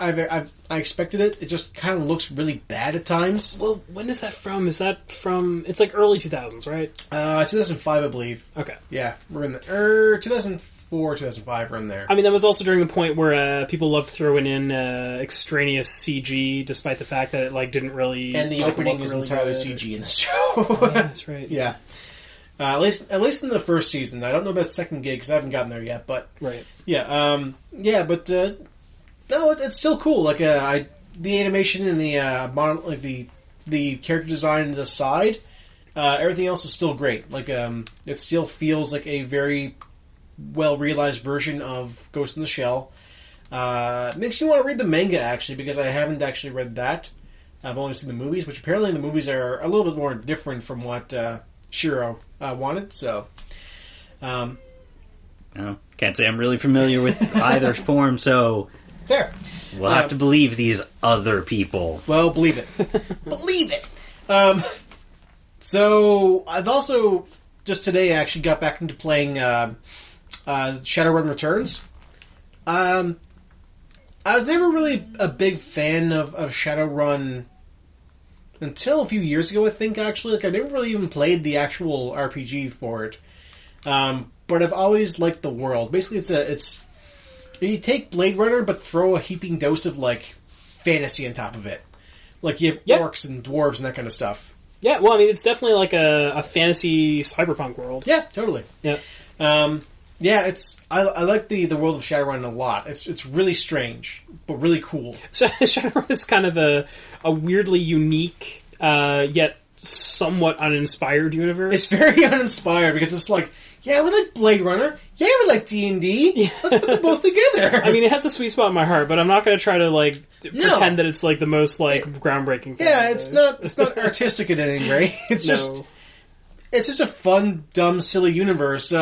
expected it. It just kind of looks really bad at times. Well, when is that from? Is that from? It's like early 2000s, right? 2005, I believe. Okay. Yeah, we're in the 2004, 2005. We're in there. I mean, that was also during the point where people loved throwing in extraneous CG, despite the fact that it like didn't really. And the opening is really entirely CG in this show. Yeah, that's right. Yeah. At least in the first season. I don't know about the second gig because I haven't gotten there yet. But right. Yeah. But no, it's still cool. Like the animation and the character design aside, everything else is still great. Like it still feels like a very well realized version of Ghost in the Shell. Makes you want to read the manga actually, because I haven't actually read that. I've only seen the movies, which apparently the movies are a little bit more different from what Shiro wanted. So, can't say I'm really familiar with either form, so fair. We'll have to believe these other people. Well, believe it. Believe it. So I've also just today actually got back into playing Shadowrun Returns. I was never really a big fan of Shadowrun until a few years ago, I think, actually. Like, I never really even played the actual RPG for it. But I've always liked the world. Basically, it's you take Blade Runner, but throw a heaping dose of, like, fantasy on top of it. Like, you have orcs and dwarves and that kind of stuff. Yeah, well, I mean, it's definitely like a fantasy cyberpunk world. Yeah, totally. Yeah. Yeah, I like the world of Shadowrun a lot. It's really strange, but really cool. So Shadowrun is kind of a weirdly unique, yet somewhat uninspired universe. It's very uninspired because it's like, yeah, we like Blade Runner. Yeah, we like D&D. Yeah. Let's put them both together. I mean, it has a sweet spot in my heart, but I'm not going to try to pretend that it's like the most like groundbreaking thing. Yeah, it's not artistic at any rate. It's just it's just a fun, dumb, silly universe.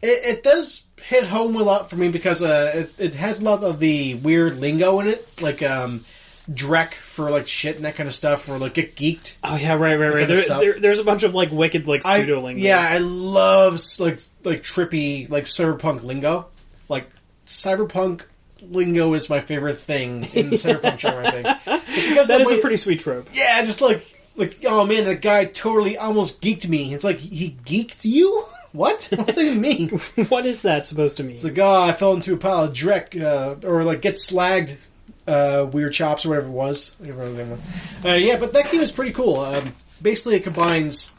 It does hit home a lot for me because it has a lot of the weird lingo in it, like Drek for like shit and that kind of stuff, or like get geeked. Oh yeah, right. There's a bunch of like wicked like pseudo lingo. Yeah, I love like trippy like cyberpunk lingo. Like cyberpunk lingo is my favorite thing in the cyberpunk genre. I think because that is a pretty sweet trope. Yeah, just like oh man, that guy totally almost geeked me. It's like he geeked you. What? What's that even mean? What is that supposed to mean? It's like, oh, I fell into a pile of Drek, or like get slagged, weird chops or whatever it was. Yeah, but that game is pretty cool. Basically, it combines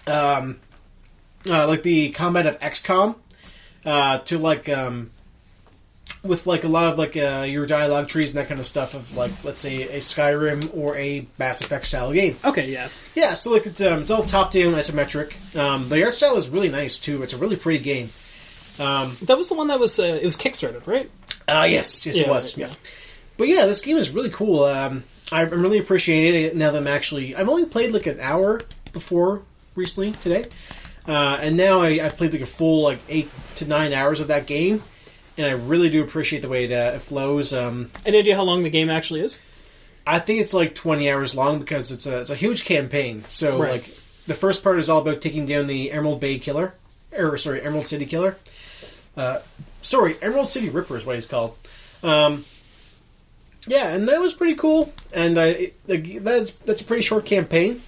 like the combat of XCOM to like with like a lot of like your dialogue trees and that kind of stuff of like, let's say, a Skyrim or a Mass Effect style game. Okay, yeah. Yeah, so like it's all top-down isometric. The art style is really nice, too. It's a really pretty game. That was the one that was, it was Kickstarted, right? Yes, it was. Yeah. But yeah, this game is really cool. I'm really appreciating it now that I've only played like an hour before recently, today. And now I've played like a full like 8 to 9 hours of that game. And I really do appreciate the way it flows. Any idea how long the game actually is? I think it's like 20 hours long because it's a huge campaign. So right. like the first part is all about taking down the Emerald City Killer. Emerald City Ripper is what he's called. Yeah, and that was pretty cool. And that's a pretty short campaign.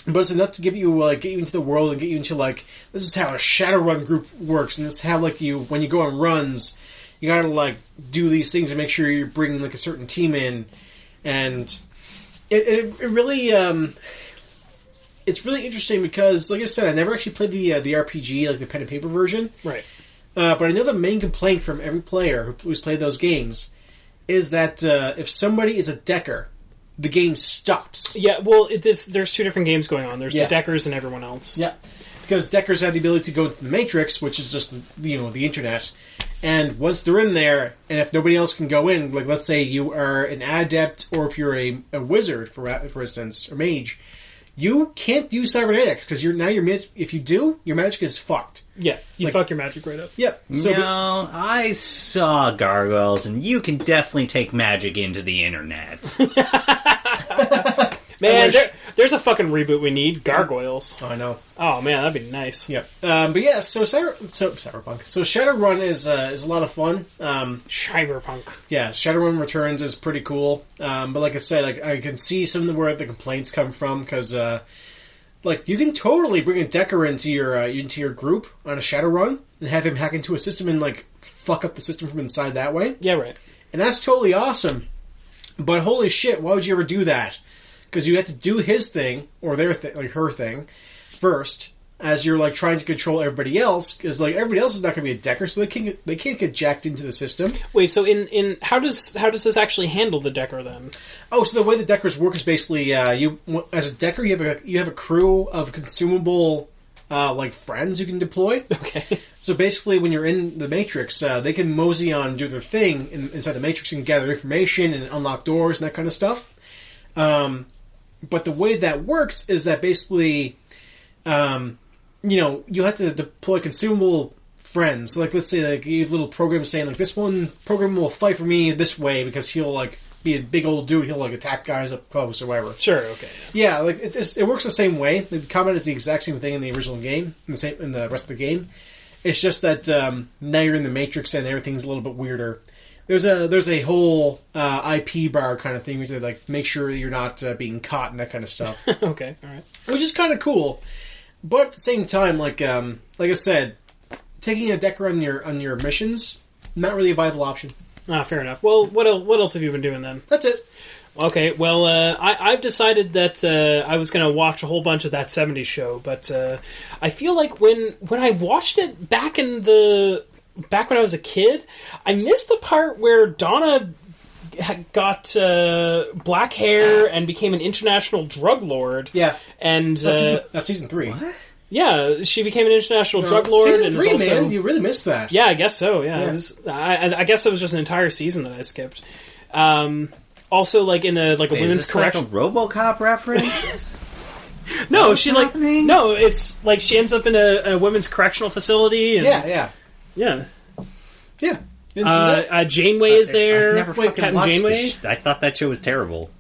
But it's enough to give you get you into the world and get you into like, this is how a Shadowrun group works, and this is how like when you go on runs, you gotta like do these things and make sure you're bringing like a certain team in, and it really it's really interesting because, like I said, I never actually played the RPG, like the pen and paper version, right? But I know the main complaint from every player who's played those games is that if somebody is a decker, the game stops. Yeah, well, there's two different games going on. There's the Deckers and everyone else. Yeah, because Deckers have the ability to go into the Matrix, which is just the internet. And once they're in there, and if nobody else can go in, like let's say you are an adept, or if you're a wizard, for instance, or mage, you can't use cybernetics because if you do, your magic is fucked. Yeah, you fuck your magic right up. Yep. So I saw gargoyles, and you can definitely take magic into the internet. Man, there's a fucking reboot we need. Gargoyles. Oh, I know. Oh man, that'd be nice. Yep. But yeah, so Cyberpunk. So Shadowrun is a lot of fun. Cyberpunk. Yeah, Shadowrun Returns is pretty cool. But like I said, like I can see some of where the complaints come from because like you can totally bring a Decker into your group on a Shadowrun and have him hack into a system and like fuck up the system from inside that way. Yeah, right. And that's totally awesome. But holy shit, why would you ever do that? Because you have to do his thing, or their thing, like her thing, first, as you're like trying to control everybody else, because like everybody else is not going to be a Decker, so they can't get jacked into the system. Wait, so in how does this actually handle the Decker then? Oh, so the way the Deckers work is basically you as a Decker you have a crew of consumable like friends you can deploy. Okay. So basically, when you're in the Matrix, they can mosey on and do their thing inside the Matrix and gather information and unlock doors and that kind of stuff. But the way that works is that basically, you have to deploy consumable friends. So like, let's say like you have little programs saying like this one program will fight for me this way because he'll like be a big old dude. He'll like attack guys up close or whatever. Sure. Okay. Yeah, like it works the same way. The combat is the exact same thing in the original game, in the rest of the game. It's just that now you're in the Matrix and everything's a little bit weirder. There's a whole IP bar kind of thing to like make sure that you're not being caught and that kind of stuff. Okay, all right. Which is kind of cool, but at the same time, like I said, taking a Decker on your missions, not really a viable option. Ah, fair enough. Well, what else have you been doing then? That's it. Okay, well, I've decided that I was going to watch a whole bunch of that 70s show, but I feel like when I watched it back when I was a kid, I missed the part where Donna got black hair and became an international drug lord. Yeah, and that's season 3. What? Yeah, she became an international drug lord. Season and 3, was also, man, you really missed that. Yeah, I guess so. Yeah, yeah. It was, I guess it was just an entire season that I skipped. Also, like in a women's correction, like a RoboCop reference. No, she like no. It's like she ends up in a women's correctional facility. And, yeah. Yeah. Didn't see that? Janeway is there. I never fucking Captain watched Janeway. this. I thought that show was terrible.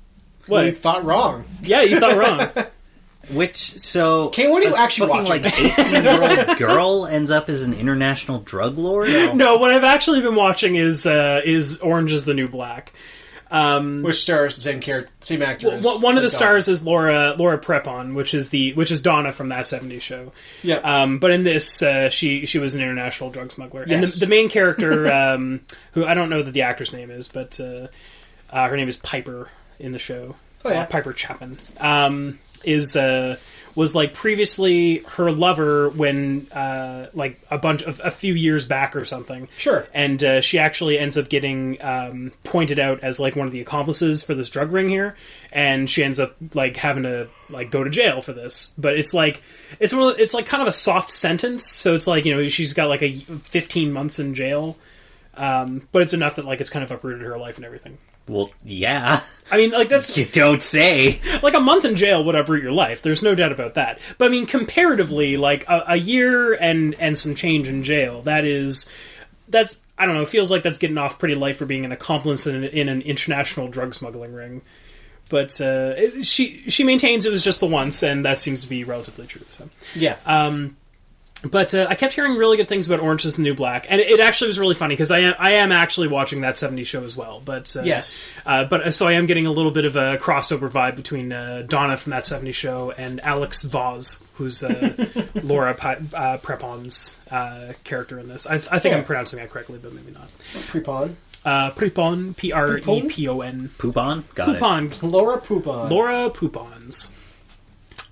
What? You thought wrong. Yeah, you thought wrong. Okay, what are you actually watching? Like 18-year-old girl ends up as an international drug lord? No, what I've actually been watching is Orange is the New Black. Which stars the same actor as one of the Donna. stars is Laura Prepon, which is Donna from That 70s Show. Yeah. But in this, she was an international drug smuggler, Yes. and the main character, who I don't know that the actor's name is, but her name is Piper in the show. Oh yeah, Piper Chapman. Was like previously her lover when like a few years back or something. Sure. And she actually ends up getting pointed out as like one of the accomplices for this drug ring here, and she ends up like having to like go to jail for this. But it's like it's like kind of a soft sentence, so it's like, you know, she's got like 15 months in jail, but it's enough that like it's kind of uprooted her life and everything. Well, yeah. I mean, like, that's... You don't say. Like, a month in jail would uproot your life. There's no doubt about that. But, I mean, comparatively, like, a year and some change in jail, that's... I don't know, it feels like that's getting off pretty light for being an accomplice in an international drug smuggling ring. But she maintains it was just the once, and that seems to be relatively true, so... Yeah. But I kept hearing really good things about Orange is the New Black, and it actually was really funny because I am actually watching That 70s Show as well. But yes, but so I am getting a little bit of a crossover vibe between Donna from That 70s Show and Alex Voss, who's Laura Prepon's character in this. I think I'm pronouncing that correctly, but maybe not. Prepon. Prepon, Prepon. Poupon? Got Poupon. it. Laura Poupon. Laura Poupons.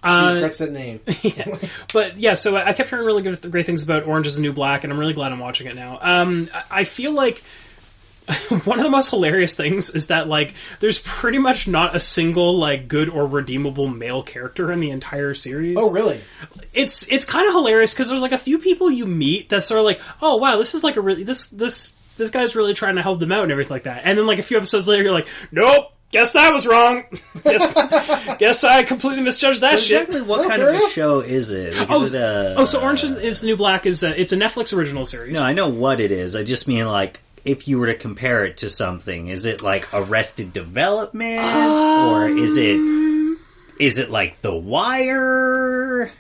That's that name. Yeah. But yeah, so I kept hearing really great things about Orange is the New Black, and I'm really glad I'm watching it now. I feel like one of the most hilarious things is that like there's pretty much not a single like good or redeemable male character in the entire series. Oh, really? It's kind of hilarious because there's like a few people you meet that sort of like, oh wow, this is like a really this guy's really trying to help them out and everything like that, and then like a few episodes later you're like, nope. Guess that was wrong. Guess I completely misjudged that shit. Exactly what kind of a show is it? Like, so Orange is the New Black it's a Netflix original series. No, I know what it is. I just mean like if you were to compare it to something, is it like Arrested Development or is it like The Wire?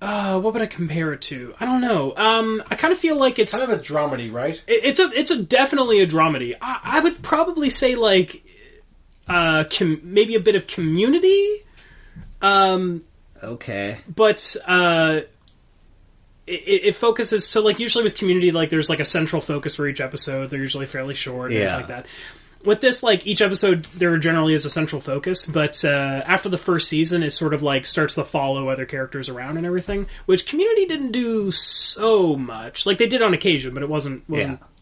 What would I compare it to? I don't know. I kind of feel like it's kind of a dramedy, right? It's definitely a dramedy. I would probably say like maybe a bit of Community. Okay, but it focuses, so like usually with Community, like there's like a central focus for each episode. They're usually fairly short, and like that. With this, like, each episode, there generally is a central focus, but after the first season, it sort of, like, starts to follow other characters around and everything, which Community didn't do so much. Like, they did on occasion, but it wasn't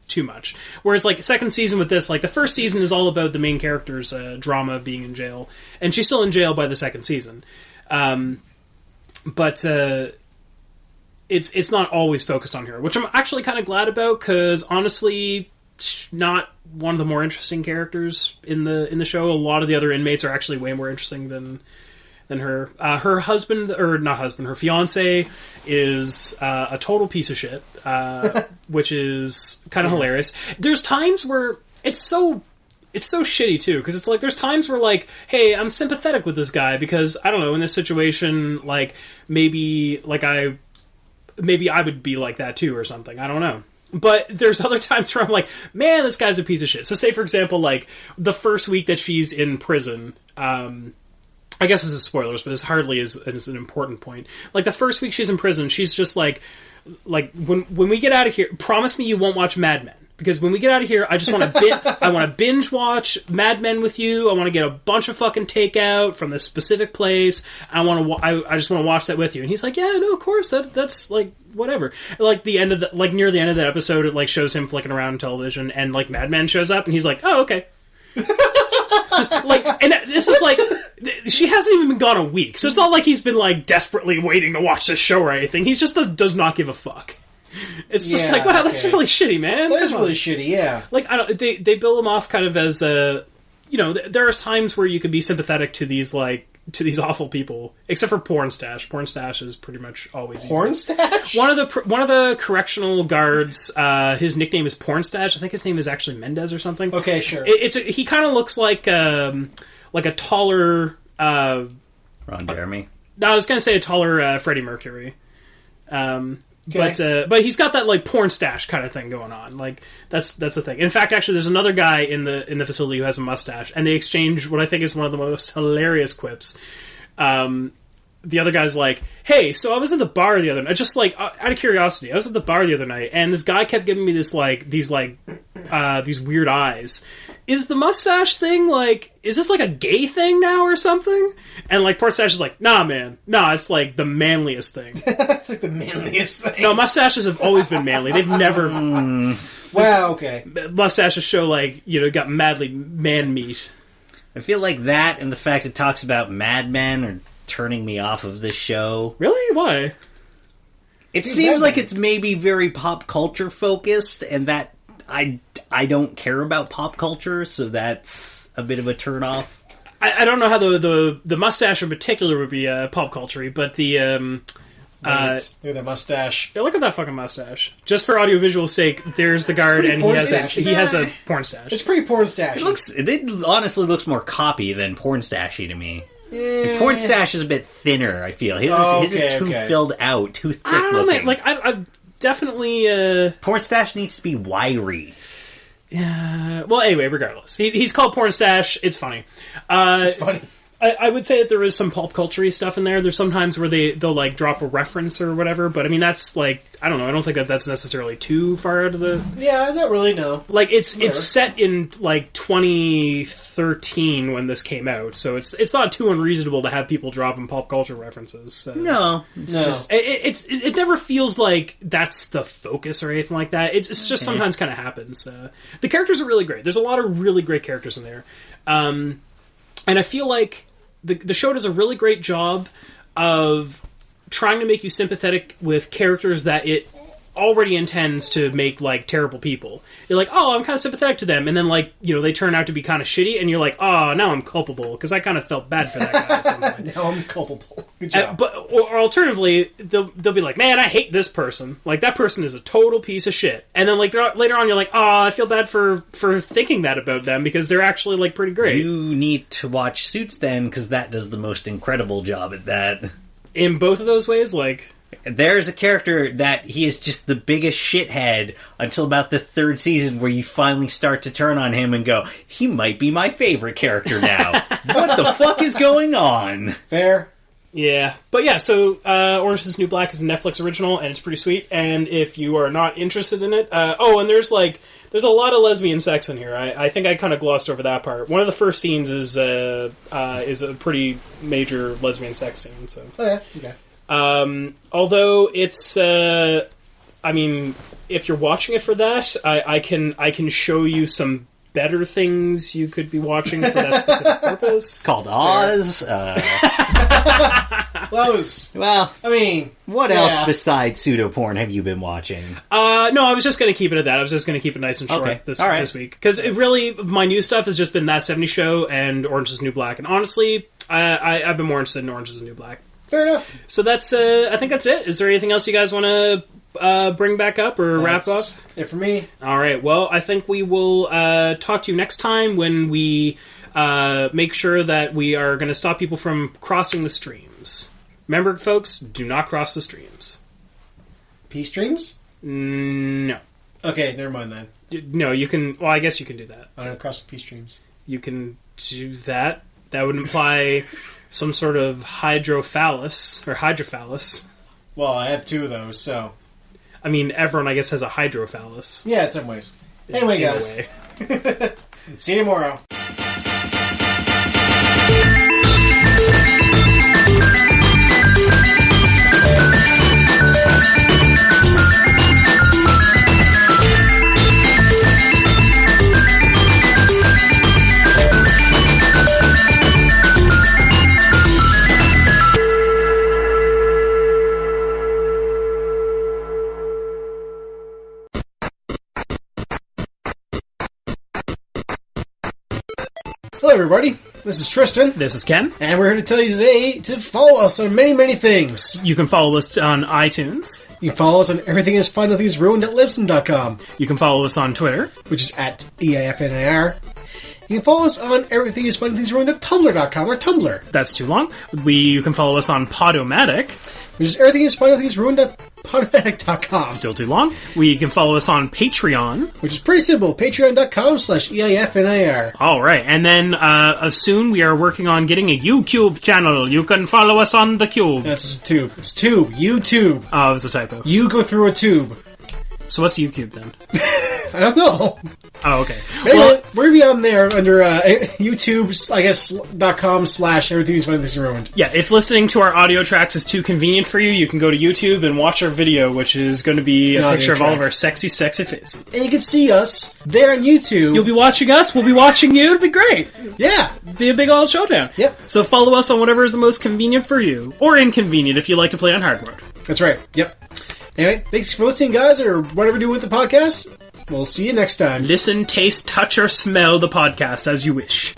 too much. Whereas, like, second season with this, like, the first season is all about the main character's drama being in jail, and she's still in jail by the second season. But it's not always focused on her, which I'm actually kind of glad about, because, honestly, not one of the more interesting characters in the show. A lot of the other inmates are actually way more interesting than her. Her husband, or not husband, her fiance is a total piece of shit, which is kind of hilarious. There's times where it's so shitty too, because it's like there's times where like, hey, I'm sympathetic with this guy because I don't know, in this situation, like maybe I would be like that too or something. I don't know. But there's other times where I'm like, man, this guy's a piece of shit. So say, for example, like, the first week that she's in prison, I guess this is spoilers, but it hardly is an important point. Like, the first week she's in prison, she's just like when we get out of here, promise me you won't watch Mad Men. Because when we get out of here, I just want to binge watch Mad Men with you. I want to get a bunch of fucking takeout from this specific place. I just want to watch that with you. And he's like, yeah, no, of course. That's like whatever. Like near the end of the episode, it like shows him flicking around on television, and like Mad Men shows up, and he's like, oh, okay. Just like, and this is like, she hasn't even been gone a week, so it's not like he's been like desperately waiting to watch this show or anything. He's just does not give a fuck. It's just like, wow, that's really shitty, man. That is really shitty, yeah. Like, they bill him off kind of as a, you know, there are times where you could be sympathetic to these, like, to these awful people, except for Porn Stash. Porn Stash is pretty much always evil. Porn Stash? One of the correctional guards, his nickname is Porn Stash. I think his name is actually Mendez or something. Okay, sure. He kind of looks like a taller. Ron Jeremy. No, I was going to say a taller Freddie Mercury. Okay. But he's got that like porn stash kind of thing going on. Like that's the thing. In fact, actually, there's another guy in the facility who has a mustache, and they exchange what I think is one of the most hilarious quips. The other guy's like, "Hey, so I was at the bar the other night. Just like out of curiosity, I was at the bar the other night, and this guy kept giving me these weird eyes. Is the mustache thing like? Is this like a gay thing now or something?" And like Porn Stash is like, "Nah, man, nah, it's like the manliest thing." It's like the manliest thing. No, mustaches have always been manly. They've never. Wow. Okay. Mustaches show like got madly man meat. I feel like that and the fact it talks about madmen are turning me off of this show. Really? Why? It seems like it's maybe very pop culture focused, and that I don't care about pop culture, so that's a bit of a turnoff. I don't know how the mustache in particular would be pop culture, but the Look at that mustache. yeah, look at that fucking mustache. Just for audiovisual sake, there's the guard, and he has a porn stash. It's pretty Porn Stash. It honestly looks more copy than Porn Stashy to me. Porn Stash is a bit thinner, I feel. His is too filled out, too thick I don't know, looking. man. Like I've definitely Porn Stash needs to be wiry. yeah. Well, anyway, regardless, he's called Porn Stash. It's funny. It's funny. I would say that there is some pop culture-y stuff in there. There's sometimes where they'll like drop a reference or whatever, but I mean that's like I don't know. I don't think that's necessarily too far out of the. Yeah, not really. No. Like it's set in like 2013 when this came out, so it's not too unreasonable to have people dropping pop culture references. So. No, It never feels like that's the focus or anything like that. It's just sometimes kind of happens. The characters are really great. There's a lot of really great characters in there, and I feel like the show does a really great job of trying to make you sympathetic with characters that it already intends to make like terrible people. You're like, oh, I'm kind of sympathetic to them, and then like they turn out to be kind of shitty, and you're like, oh, now I'm culpable because I kind of felt bad for that guy at some point. Now I'm culpable. Good job. Or alternatively, they'll be like, man, I hate this person. Like that person is a total piece of shit. And then like later on, you're like, oh, I feel bad for thinking that about them because they're actually like pretty great. You need to watch Suits then, because that does the most incredible job at that. In both of those ways, like. There's a character that he is just the biggest shithead until about the third season where you finally start to turn on him and go, he might be my favorite character now. What the fuck is going on? Fair. Yeah. But yeah, so Orange is the New Black is a Netflix original, and it's pretty sweet. And if you are not interested in it... and there's a lot of lesbian sex in here. I think I kind of glossed over that part. One of the first scenes is a pretty major lesbian sex scene. So. Oh, yeah. Okay. Although it's, if you're watching it for that, I can show you some better things you could be watching for that specific purpose. Called Oz. What else besides pseudo-porn have you been watching? No, I was just going to keep it at that. I was just going to keep it nice and short this week. Because my new stuff has just been That 70s Show and Orange is the New Black. And honestly, I've been more interested in Orange is the New Black. Fair enough. So that's, I think that's it. Is there anything else you guys want to bring back up or wrap up? It for me. All right. Well, I think we will talk to you next time when we make sure that we are going to stop people from crossing the streams. Remember, folks, do not cross the streams. Peace streams? No. Okay, never mind then. No, you can... Well, I guess you can do that. I'm going to cross the peace streams. You can do that. That would imply... some sort of hydrophallus. Well, I have two of those, so... I mean, everyone, I guess, has a hydrophallus. Yeah, in some ways. Anyway, guys. See you tomorrow. Hello, everybody. This is Tristan. This is Ken. And we're here to tell you today to follow us on many, many things. You can follow us on iTunes. You can follow us on everythingisfine.nothingis.ruined.libsyn.com, You can follow us on Twitter. which is at eifnir. You can follow us on everythingisfine.nothingisruined.tumblr.com or Tumblr, That's too long. You can follow us on Podomatic. which is everythingisfine.nothingisruined.podomatic.com, Still too long. You can follow us on Patreon. which is pretty simple. Patreon.com/eifnir. All right, and then soon we are working on getting a YouTube channel. You can follow us on the Cube. That's a tube. It's tube. YouTube. Oh, it was a typo. You go through a tube. So what's YouTube then? I don't know. Oh, okay. Anyway, Well, we're gonna be on there under YouTube, I guess, .com/everythingisfine.nothingisruined. yeah, if listening to our audio tracks is too convenient for you, you can go to YouTube and watch our video, which is going to be a An picture of audio all of track. our sexy, sexy faces. And you can see us there on YouTube. You'll be watching us, we'll be watching you, it'll be great. Yeah. Be a big old showdown. Yep. So follow us on whatever is the most convenient for you, or inconvenient if you like to play on hard mode. That's right. Yep. Anyway, thanks for listening, guys, or whatever you do with the podcast. We'll see you next time. Listen, taste, touch, or smell the podcast as you wish.